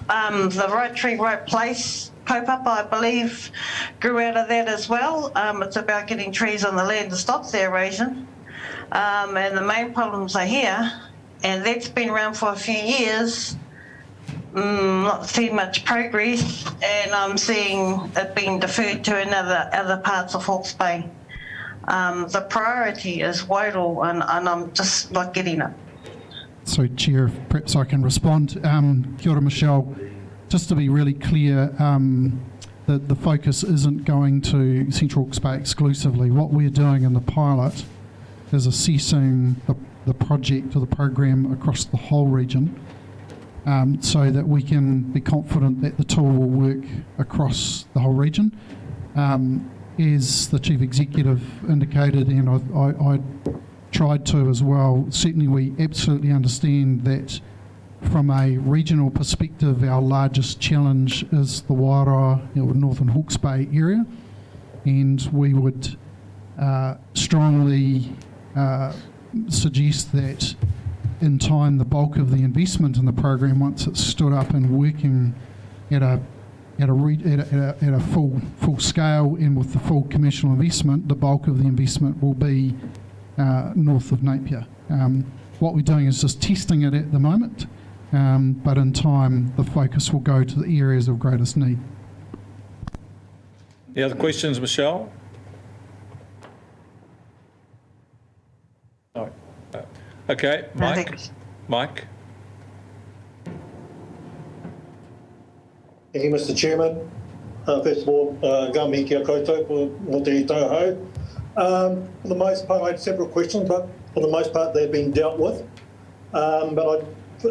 Speaker 16: The Right Tree, Right Place kaupapa, I believe, grew out of that as well. It's about getting trees on the land to stop the erosion. And the main problems are here, and that's been around for a few years. Not seeing much progress, and I'm seeing it being deferred to other parts of Hawke's Bay. The priority is Wairoa, and I'm just not getting it.
Speaker 5: So, Chair, perhaps I can respond. Kia ora, Michelle. Just to be really clear, the focus isn't going to Central Hawke's Bay exclusively. What we're doing in the pilot is assessing the project or the program across the whole region, so that we can be confident that the tool will work across the whole region. As the Chief Executive indicated, and I tried to as well, certainly we absolutely understand that from a regional perspective, our largest challenge is the Wairoa, Northern Hawke's Bay area, and we would strongly suggest that in time the bulk of the investment in the program, once it's stood up and working at a full scale and with the full commercial investment, the bulk of the investment will be north of Napier. What we're doing is just testing it at the moment, but in time the focus will go to the areas of greatest need.
Speaker 1: Any other questions, Michelle? No. Okay, Mike. Mike.
Speaker 17: Thank you, Mr. Chairman. First of all, ngā kia koutou mo te tauhou. For the most part, I had several questions, but for the most part, they've been dealt with. But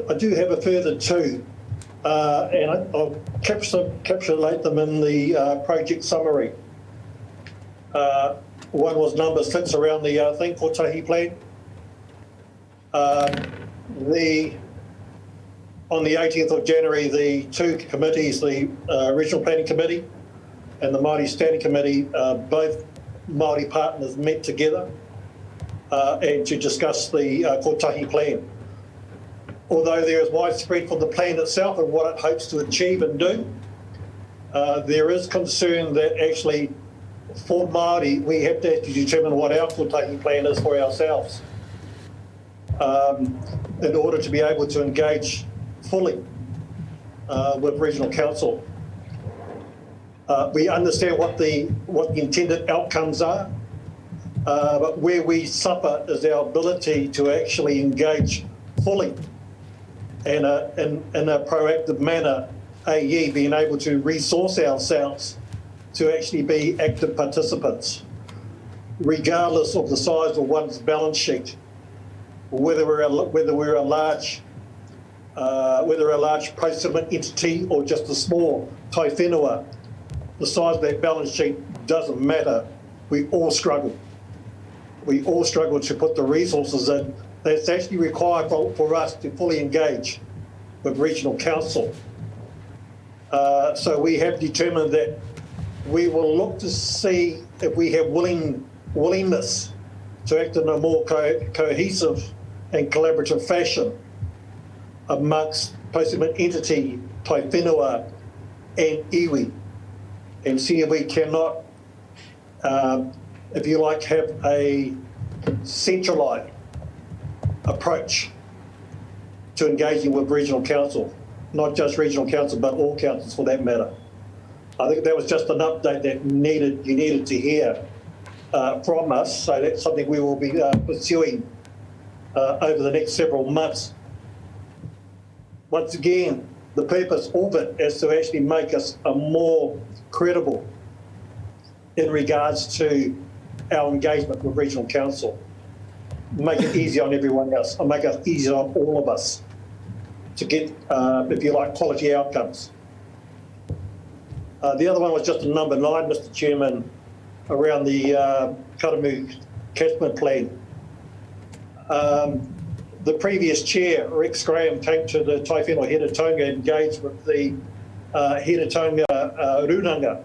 Speaker 17: I do have a further two, and I'll encapsulate them in the project summary. One was number 6 around the Kotahi plan. On the 18th of January, the two committees, the Regional Planning Committee and the Māori Standing Committee, both Māori partners met together and to discuss the Kotahi plan. Although there is widespread from the plan itself and what it hopes to achieve and do, there is concern that actually for Māori, we have to actually determine what our Kotahi plan is for ourselves in order to be able to engage fully with Regional Council. We understand what the intended outcomes are, but where we suffer is our ability to actually engage fully in a proactive manner, i.e. being able to resource ourselves to actually be active participants, regardless of the size of one's balance sheet, whether we're a large post-settlement entity or just a small tai whenua. The size of that balance sheet doesn't matter. We all struggle. We all struggle to put the resources in that's actually required for us to fully engage with Regional Council. So we have determined that we will look to see if we have willingness to act in a more cohesive and collaborative fashion amongst post-settlement entity, Tai Whenua and iwi, and see if we cannot, if you like, have a centralised approach to engaging with regional council, not just regional council, but all councils for that matter. I think that was just an update that you needed to hear from us, so that's something we will be pursuing over the next several months. Once again, the purpose of it is to actually make us a more credible in regards to our engagement with regional council. Make it easier on everyone else, and make it easier on all of us to get, if you like, quality outcomes. The other one was just a number 9, Mr. Chairman, around the Karamu catchment plan. The previous chair, Rex Graham, came to the Tai Whenua Heretonga, engaged with the Heretonga Runanga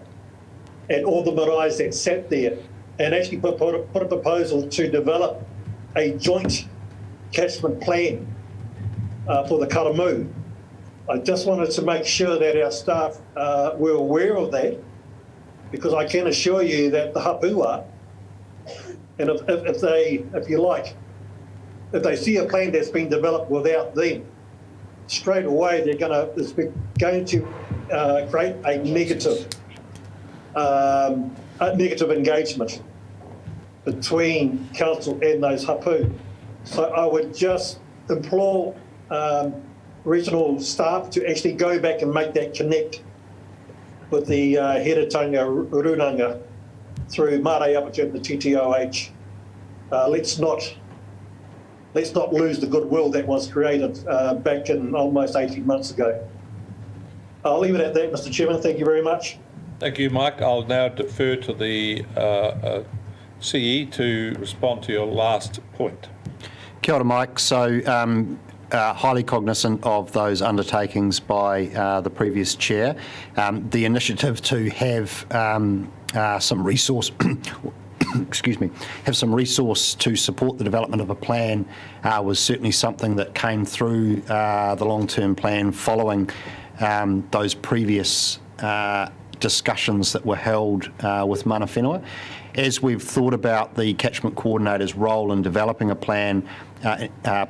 Speaker 17: and all the maraes that sat there, and actually put a proposal to develop a joint catchment plan for the Karamu. I just wanted to make sure that our staff were aware of that, because I can assure you that the hapua, and if they, if you like, if they see a plan that's been developed without them, straight away it's going to create a negative engagement between council and those hapu. So I would just implore regional staff to actually go back and make that connect with the Heretonga Runanga through Marae up to the TTOH. Let's not lose the goodwill that was created back in almost 18 months ago. I'll leave it at that, Mr. Chairman. Thank you very much.
Speaker 1: Thank you, Mike. I'll now defer to the CE to respond to your last point.
Speaker 6: Kia ora, Mike. So, highly cognizant of those undertakings by the previous chair. The initiative to have some resource excuse me, have some resource to support the development of a plan was certainly something that came through the long-term plan following those previous discussions that were held with Mana Whenua. As we've thought about the catchment coordinator's role in developing a plan,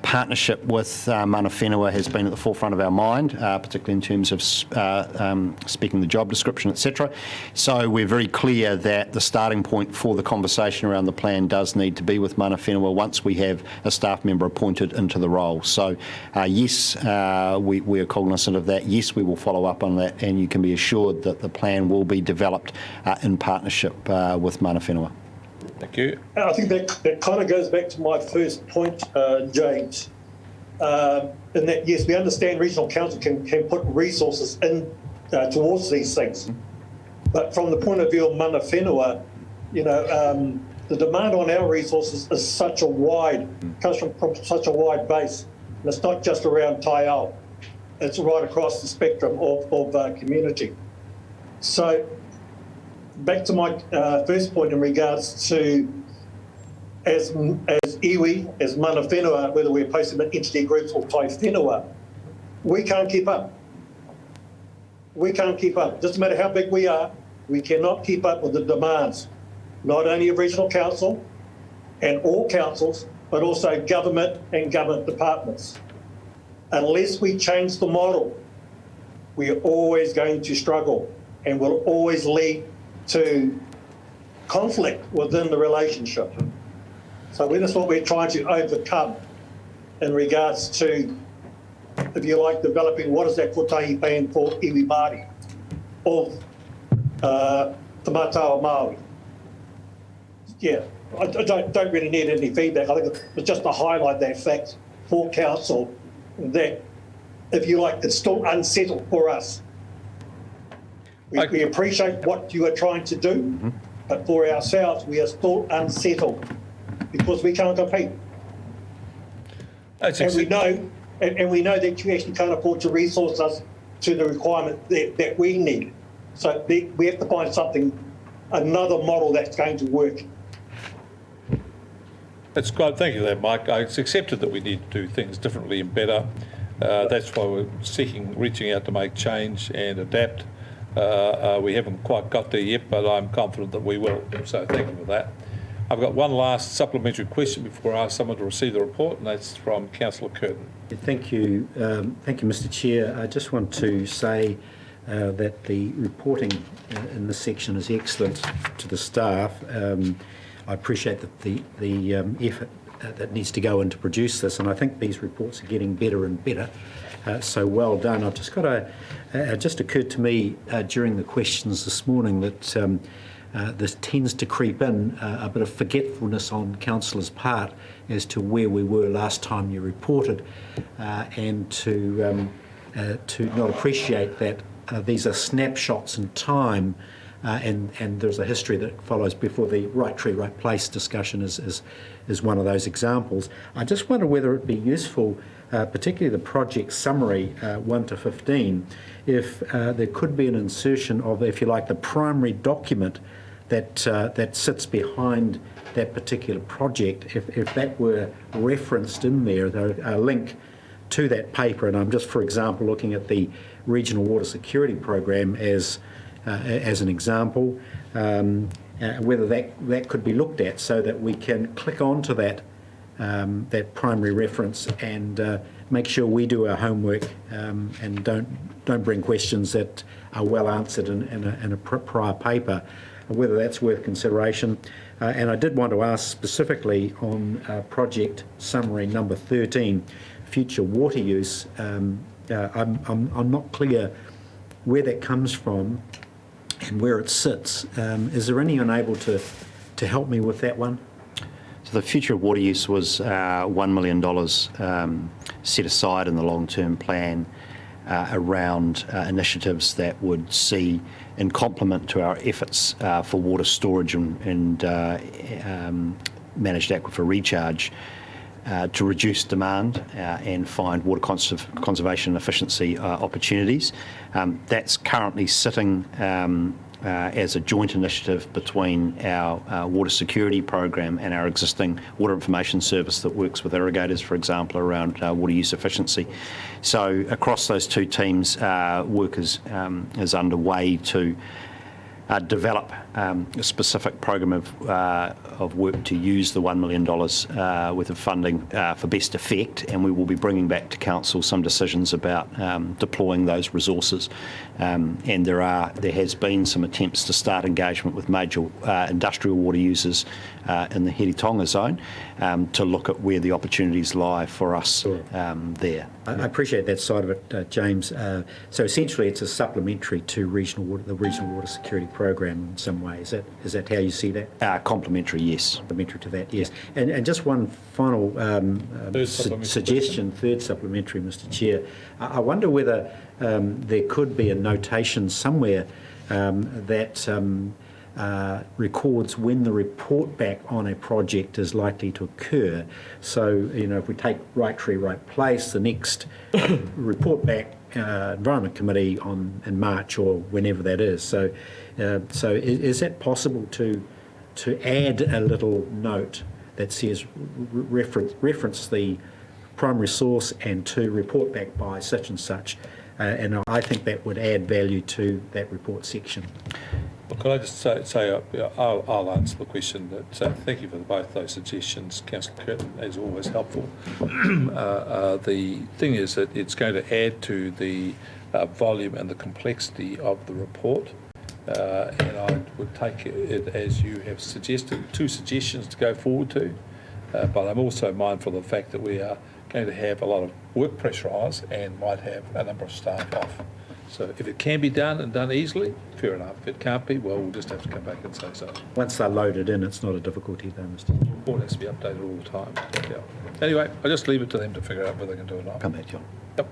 Speaker 6: partnership with Mana Whenua has been at the forefront of our mind, particularly in terms of speaking the job description, etc. So we're very clear that the starting point for the conversation around the plan does need to be with Mana Whenua once we have a staff member appointed into the role. So yes, we are cognizant of that. Yes, we will follow up on that, and you can be assured that the plan will be developed in partnership with Mana Whenua.
Speaker 1: Thank you.
Speaker 17: I think that kind of goes back to my first point, James, in that, yes, we understand regional council can put resources in towards these things. But from the point of view of Mana Whenua, you know, the demand on our resources is such a wide, comes from such a wide base. And it's not just around Taiao. It's right across the spectrum of community. So, back to my first point in regards to as iwi, as Mana Whenua, whether we're post-settlement entity groups or Tai Whenua, we can't keep up. We can't keep up. Doesn't matter how big we are, we cannot keep up with the demands, not only of regional council and all councils, but also government and government departments. Unless we change the model, we are always going to struggle and will always lead to conflict within the relationship. So that's what we're trying to overcome in regards to, if you like, developing what is that kotahi plan for iwi Māori of Te Mātawa Māori. Yeah, I don't really need any feedback. I think it's just to highlight that fact for council that, if you like, it's still unsettled for us. We appreciate what you are trying to do, but for ourselves, we are still unsettled because we can't compete. And we know that you actually can't afford to resource us to the requirement that we need. So we have to find another model that's going to work.
Speaker 1: That's great. Thank you for that, Mike. It's accepted that we need to do things differently and better. That's why we're reaching out to make change and adapt. We haven't quite got there yet, but I'm confident that we will. So thank you for that. I've got one last supplementary question before I ask someone to receive the report, and that's from Councillor Curtin.
Speaker 4: Thank you, Mr. Chair. I just want to say that the reporting in this section is excellent to the staff. I appreciate the effort that needs to go in to produce this, and I think these reports are getting better and better. So well done. I've just got it just occurred to me during the questions this morning that this tends to creep in a bit of forgetfulness on councillors' part as to where we were last time you reported, and to not appreciate that these are snapshots in time, and there's a history that follows before. The right tree, right place discussion is one of those examples. I just wonder whether it'd be useful, particularly the project summary 1 to 15, if there could be an insertion of, if you like, the primary document that sits behind that particular project, if that were referenced in there, a link to that paper. And I'm just, for example, looking at the Regional Water Security Program as an example, whether that could be looked at so that we can click onto that primary reference and make sure we do our homework and don't bring questions that are well answered in a prior paper, whether that's worth consideration. And I did want to ask specifically on project summary number 13, future water use. I'm not clear where that comes from and where it sits. Is there anyone able to help me with that one?
Speaker 6: So the future of water use was $1 million set aside in the long-term plan around initiatives that would see, in complement to our efforts for water storage and managed aquifer recharge, to reduce demand and find water conservation and efficiency opportunities. That's currently sitting as a joint initiative between our water security program and our existing water information service that works with irrigators, for example, around water use efficiency. So across those two teams, work is underway to develop a specific program of work to use the $1 million worth of funding for best effect, and we will be bringing back to council some decisions about deploying those resources. And there has been some attempts to start engagement with major industrial water users in the Heritonga zone to look at where the opportunities lie for us there.
Speaker 4: I appreciate that side of it, James. So essentially, it's a supplementary to the Regional Water Security Program in some way. Is that how you see that?
Speaker 6: Complementary, yes.
Speaker 4: Complementary to that, yes. And just one final suggestion, third supplementary, Mr. Chair. I wonder whether there could be a notation somewhere that records when the report back on a project is likely to occur. So, if we take right tree, right place, the next report back Environment Committee in March or whenever that is. So is that possible to add a little note that says reference the primary source and to report back by such and such? And I think that would add value to that report section.
Speaker 1: Well, can I just say I'll answer the question. Thank you for both those suggestions, Councillor Curtin, as always helpful. The thing is that it's going to add to the volume and the complexity of the report, and I would take it as you have suggested, 2 suggestions to go forward to, but I'm also mindful of the fact that we are going to have a lot of work pressure on us and might have a number of staff off. So if it can be done and done easily, fair enough. If it can't be, well, we'll just have to come back and say so.
Speaker 4: Once they're loaded in, it's not a difficulty though, Mr.
Speaker 1: The report has to be updated all the time. Yeah. Anyway, I'll just leave it to them to figure out whether they can do it or not.
Speaker 6: Come back, John.
Speaker 1: Yep.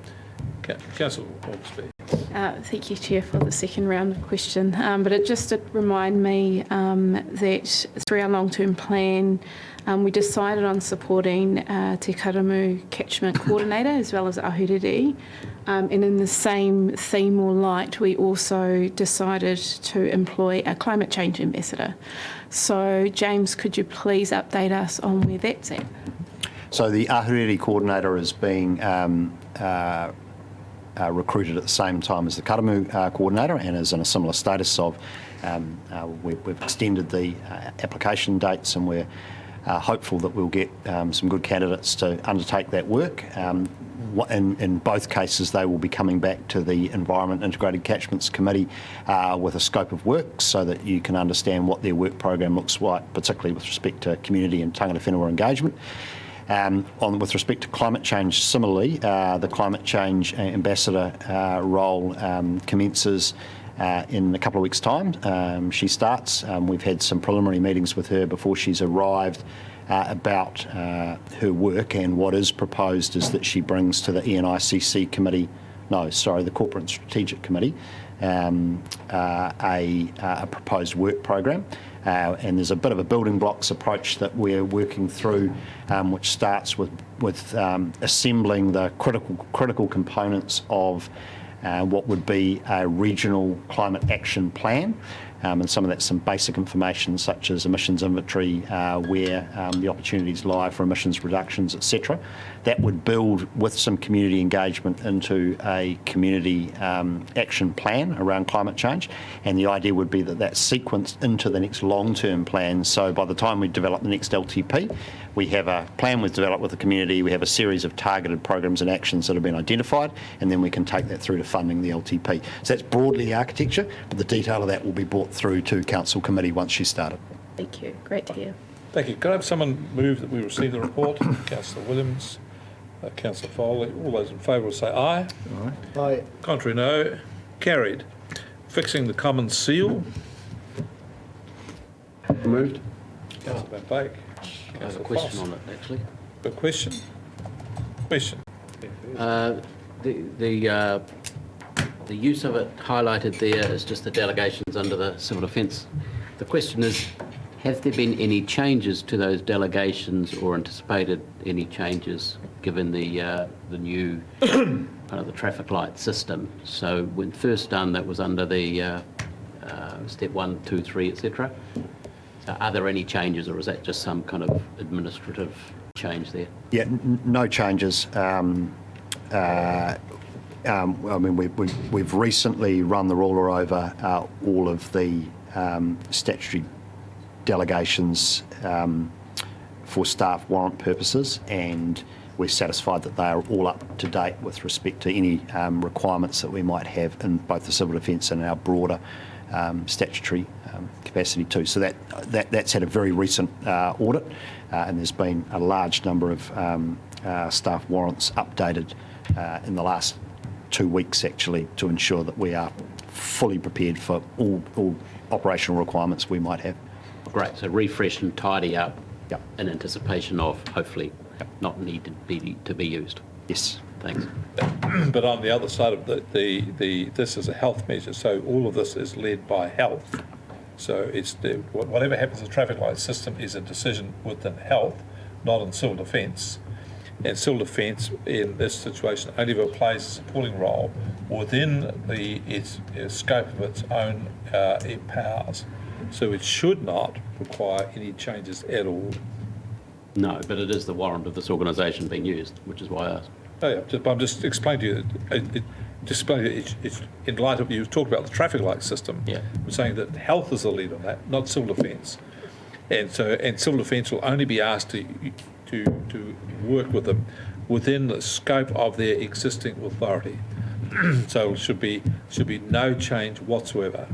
Speaker 1: Councillor Hawke.
Speaker 8: Thank you, Chair, for the second round of question. But it just did remind me that through our long-term plan, we decided on supporting Te Karamu Catchment Coordinator as well as Ahuriri. And in the same theme or light, we also decided to employ a climate change ambassador. So, James, could you please update us on where that's at?
Speaker 6: So the Ahuriri coordinator is being recruited at the same time as the Karamu coordinator and is in a similar status of we've extended the application dates, and we're hopeful that we'll get some good candidates to undertake that work. In both cases, they will be coming back to the Environment Integrated Catchments Committee with a scope of work so that you can understand what their work program looks like, particularly with respect to community and tangata whenua engagement. With respect to climate change, similarly, the climate change ambassador role commences in a couple of weeks' time. She starts. We've had some preliminary meetings with her before she's arrived about her work, and what is proposed is that she brings to the ENICC committee, the Corporate and Strategic Committee, a proposed work program. And there's a bit of a building blocks approach that we're working through, which starts with assembling the critical components of what would be a regional climate action plan. And some of that's some basic information such as emissions inventory, where the opportunities lie for emissions reductions, etc. That would build with some community engagement into a community action plan around climate change. And the idea would be that that's sequenced into the next long-term plan. So by the time we develop the next LTP, we have a plan we've developed with the community, we have a series of targeted programs and actions that have been identified, and then we can take that through to funding the LTP. So that's broadly the architecture, but the detail of that will be brought through to Council Committee once she's started.
Speaker 8: Thank you. Great to hear.
Speaker 1: Thank you. Can I have someone move that we receive the report? Councillor Williams, Councillor Foley. All those in favour will say aye.
Speaker 15: Aye. Aye.
Speaker 1: Contrary, no. Carried. Fixing the common seal.
Speaker 13: Moved.
Speaker 1: Councillor Van Beek.
Speaker 3: I have a question on it, actually.
Speaker 1: A question? Question.
Speaker 3: The use of it highlighted there is just the delegations under the civil defence. The question is, have there been any changes to those delegations or anticipated any changes given the new kind of the traffic light system? So when first done, that was under the step 1, 2, 3, etc. So are there any changes, or is that just some kind of administrative change there?
Speaker 6: Yeah, no changes. I mean, we've recently run the ruler over all of the statutory delegations for staff warrant purposes, and we're satisfied that they are all up to date with respect to any requirements that we might have in both the civil defence and our broader statutory capacity too. So that's had a very recent audit, and there's been a large number of staff warrants updated in the last 2 weeks actually, to ensure that we are fully prepared for all operational requirements we might have.
Speaker 3: Great, so refresh and tidy up in anticipation of hopefully not need to be used.
Speaker 6: Yes.
Speaker 3: Thanks.
Speaker 1: But on the other side of this is a health measure, so all of this is led by health. So it's whatever happens to the traffic light system is a decision within health, not in civil defence. And civil defence in this situation only plays a supporting role within its scope of its own powers. So it should not require any changes at all.
Speaker 3: No, but it is the warrant of this organisation being used, which is why I asked.
Speaker 1: Oh yeah, I'm just explaining to you. It's in light of you talked about the traffic light system.
Speaker 3: Yeah.
Speaker 1: I'm saying that health is the lead on that, not civil defence, and civil defence will only be asked to work with them within the scope of their existing authority. So it should be no change whatsoever.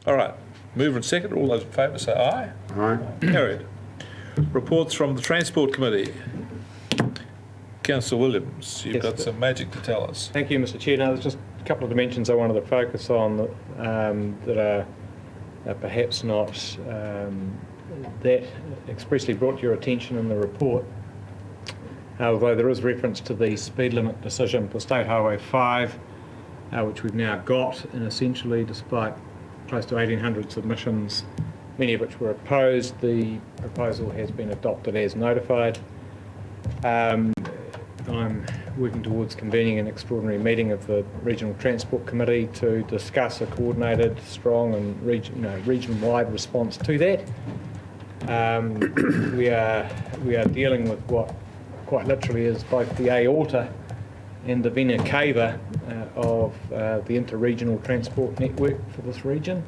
Speaker 1: All right, mover and second. All those in favour say aye.
Speaker 13: Aye.
Speaker 1: Carried. Reports from the Transport Committee. Councillor Williams, you've got some magic to tell us.
Speaker 14: Thank you, Mr. Chair. Now, there's just a couple of dimensions I wanted to focus on that are perhaps not that expressly brought to your attention in the report. although there is reference to the speed limit decision for State Highway 5, which we've now got, and essentially, despite close to 1,800 submissions, many of which were opposed, the proposal has been adopted as notified. I'm working towards convening an extraordinary meeting of the Regional Transport Committee to discuss a coordinated, strong and region-wide response to that. We are dealing with what quite literally is both the aorta and the vena cava of the inter-regional transport network for this region.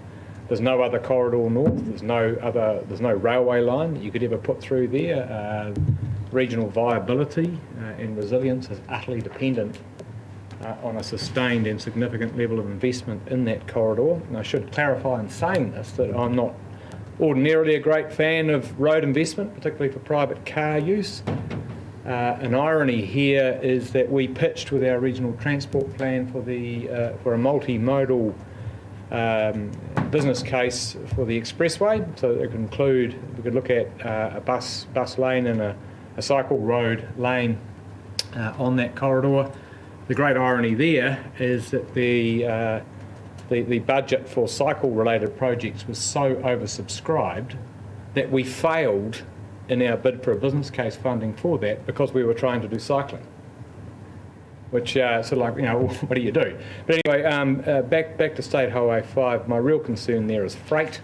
Speaker 14: There's no other corridor north. There's no railway line that you could ever put through there. Regional viability and resilience is utterly dependent on a sustained and significant level of investment in that corridor. And I should clarify in saying this that I'm not ordinarily a great fan of road investment, particularly for private car use. An irony here is that we pitched with our regional transport plan for a multimodal business case for the expressway. So it could include, we could look at a bus lane and a cycle road lane on that corridor. The great irony there is that the budget for cycle-related projects was so oversubscribed that we failed in our bid for a business case funding for that because we were trying to do cycling, which sort of like, what do you do? But anyway, back to State Highway 5, my real concern there is freight.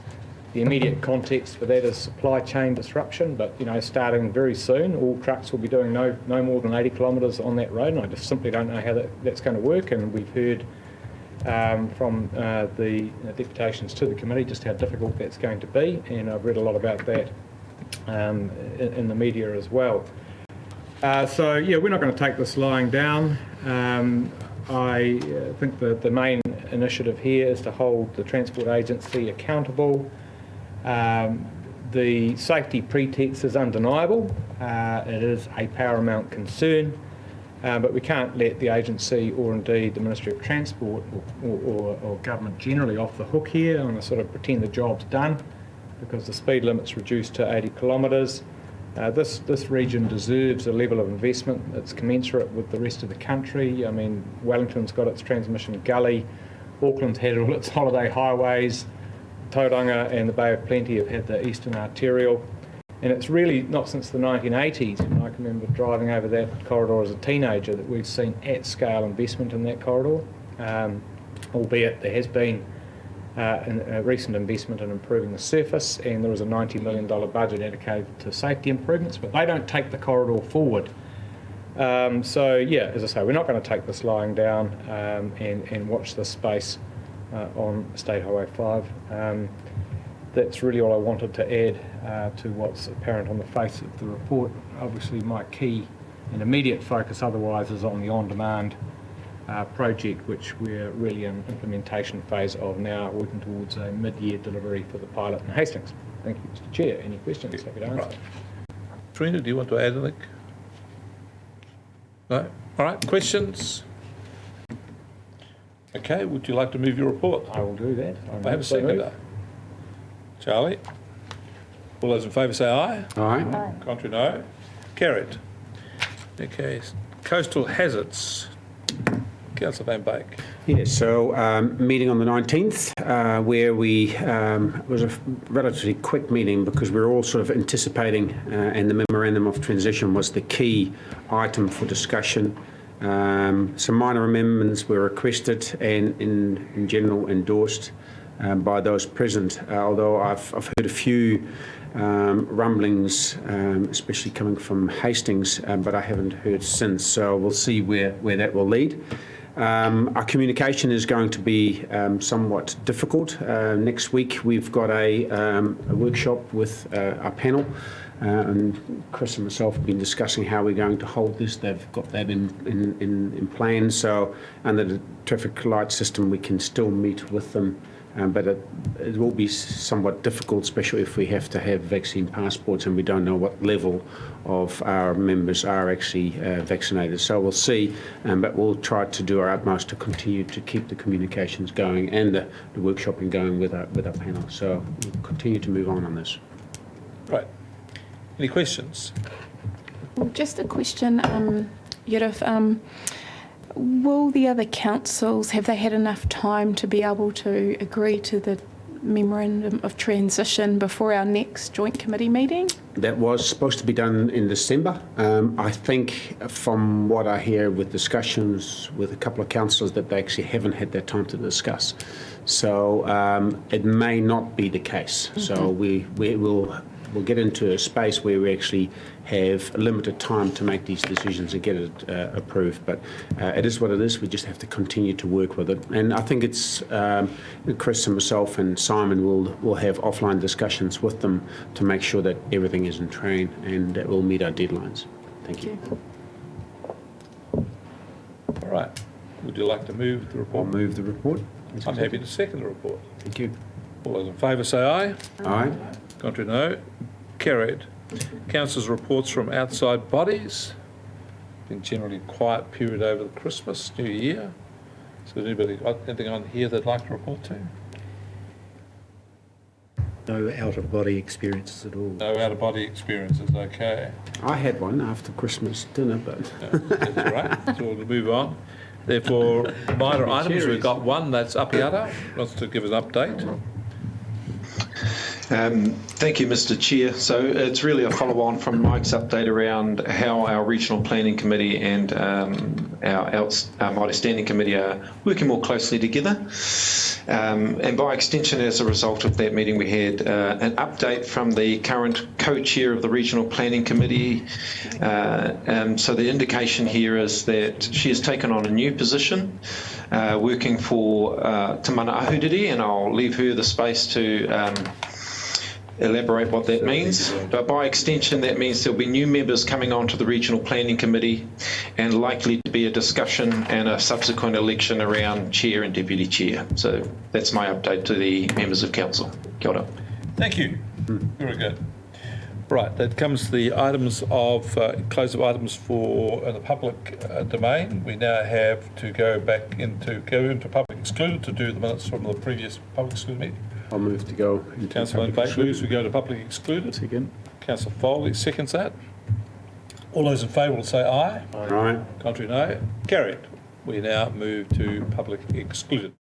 Speaker 14: The immediate context for that is supply chain disruption, but starting very soon, all trucks will be doing no more than 80 kilometres on that road, and I just simply don't know how that's going to work. And we've heard from the deputations to the committee just how difficult that's going to be, and I've read a lot about that in the media as well. So yeah, we're not going to take this lying down. I think the main initiative here is to hold the Transport Agency accountable. The safety pretext is undeniable. It is a paramount concern, but we can't let the agency or indeed the Ministry of Transport or government generally off the hook here and sort of pretend the job's done because the speed limit's reduced to 80 kilometres. This region deserves a level of investment that's commensurate with the rest of the country. I mean, Wellington's got its transmission gully, Auckland's had all its holiday highways, Tauranga and the Bay of Plenty have had the Eastern Arterial, and it's really not since the 1980s, and I can remember driving over that corridor as a teenager, that we've seen at-scale investment in that corridor, albeit there has been a recent investment in improving the surface, and there was a $90 million budget allocated to safety improvements, but they don't take the corridor forward. So yeah, as I say, we're not going to take this lying down and watch this space on State Highway 5. That's really all I wanted to add to what's apparent on the face of the report. Obviously my key and immediate focus otherwise is on the on-demand project, which we're really in implementation phase of now, working towards a mid-year delivery for the pilot in Hastings. Thank you, Mr. Chair. Any questions? Happy to answer.
Speaker 1: Right. Trina, do you want to add anything? No? All right, questions? Okay, would you like to move your report?
Speaker 14: I will do that.
Speaker 1: I have a seconder. Charlie? All those in favour say aye.
Speaker 13: Aye.
Speaker 1: Contrary, no. Carried. Okay, coastal hazards. Councillor Van Beek.
Speaker 13: Yeah, so meeting on the 19th, where it was a relatively quick meeting because we were all sort of anticipating, and the memorandum of transition was the key item for discussion. Some minor amendments were requested and in general endorsed by those present, although I've heard a few rumblings, especially coming from Hastings, but I haven't heard since, so we'll see where that will lead. Our communication is going to be somewhat difficult. Next week we've got a workshop with our panel, and Chris and myself have been discussing how we're going to hold this. They've got that in plan, so under the traffic light system we can still meet with them. But it will be somewhat difficult, especially if we have to have vaccine passports and we don't know what level of our members are actually vaccinated. So we'll see, but we'll try to do our utmost to continue to keep the communications going and the workshopping going with our panel. So we'll continue to move on this.
Speaker 1: Right. Any questions?
Speaker 8: Just a question, Yurif. Will the other councils, have they had enough time to be able to agree to the memorandum of transition before our next joint committee meeting?
Speaker 13: That was supposed to be done in December. I think from what I hear with discussions with a couple of councillors that they actually haven't had that time to discuss. So it may not be the case. Mm-hmm. So we'll get into a space where we actually have limited time to make these decisions and get it approved. But it is what it is. We just have to continue to work with it. And I think it's Chris and myself and Simon will have offline discussions with them to make sure that everything is in train and that we'll meet our deadlines. Thank you.
Speaker 1: All right. Would you like to move the report?
Speaker 13: I'll move the report.
Speaker 1: I'm happy to second the report.
Speaker 13: Thank you.
Speaker 1: All those in favour say aye.
Speaker 13: Aye.
Speaker 1: Contrary, no. Carried. Council's reports from outside bodies. Been generally quiet period over the Christmas, New Year. So anybody got anything on here they'd like to report to?
Speaker 4: No out-of-body experiences at all.
Speaker 1: No out-of-body experiences, okay.
Speaker 13: I had one after Christmas dinner, but...
Speaker 1: No, that's all right. So we'll move on. Therefore, minor items, we've got one, that's Apiata, wants to give us an update.
Speaker 7: Thank you, Mr. Chair. So it's really a follow-on from Mike's update around how our Regional Planning Committee and our Mighty Standing Committee are working more closely together. And by extension, as a result of that meeting, we had an update from the current co-chair of the Regional Planning Committee. So the indication here is that she has taken on a new position, working for Te Mana Ahuriri, and I'll leave her the space to elaborate what that means. But by extension, that means there'll be new members coming onto the Regional Planning Committee and likely to be a discussion and a subsequent election around chair and deputy chair. So that's my update to the members of council. Kia ora.
Speaker 1: Thank you. Very good. Right, that comes the items of close of items for the public domain. We now have to go into public excluded to do the minutes from the previous public excluded meeting.
Speaker 13: I'll move to go into
Speaker 1: Councillor Blake moves, we go to public excluded.
Speaker 13: Second.
Speaker 1: Councillor Foley seconds that. All those in favour will say aye.
Speaker 13: Aye.
Speaker 1: Contrary, no. Carried. We now move to public excluded.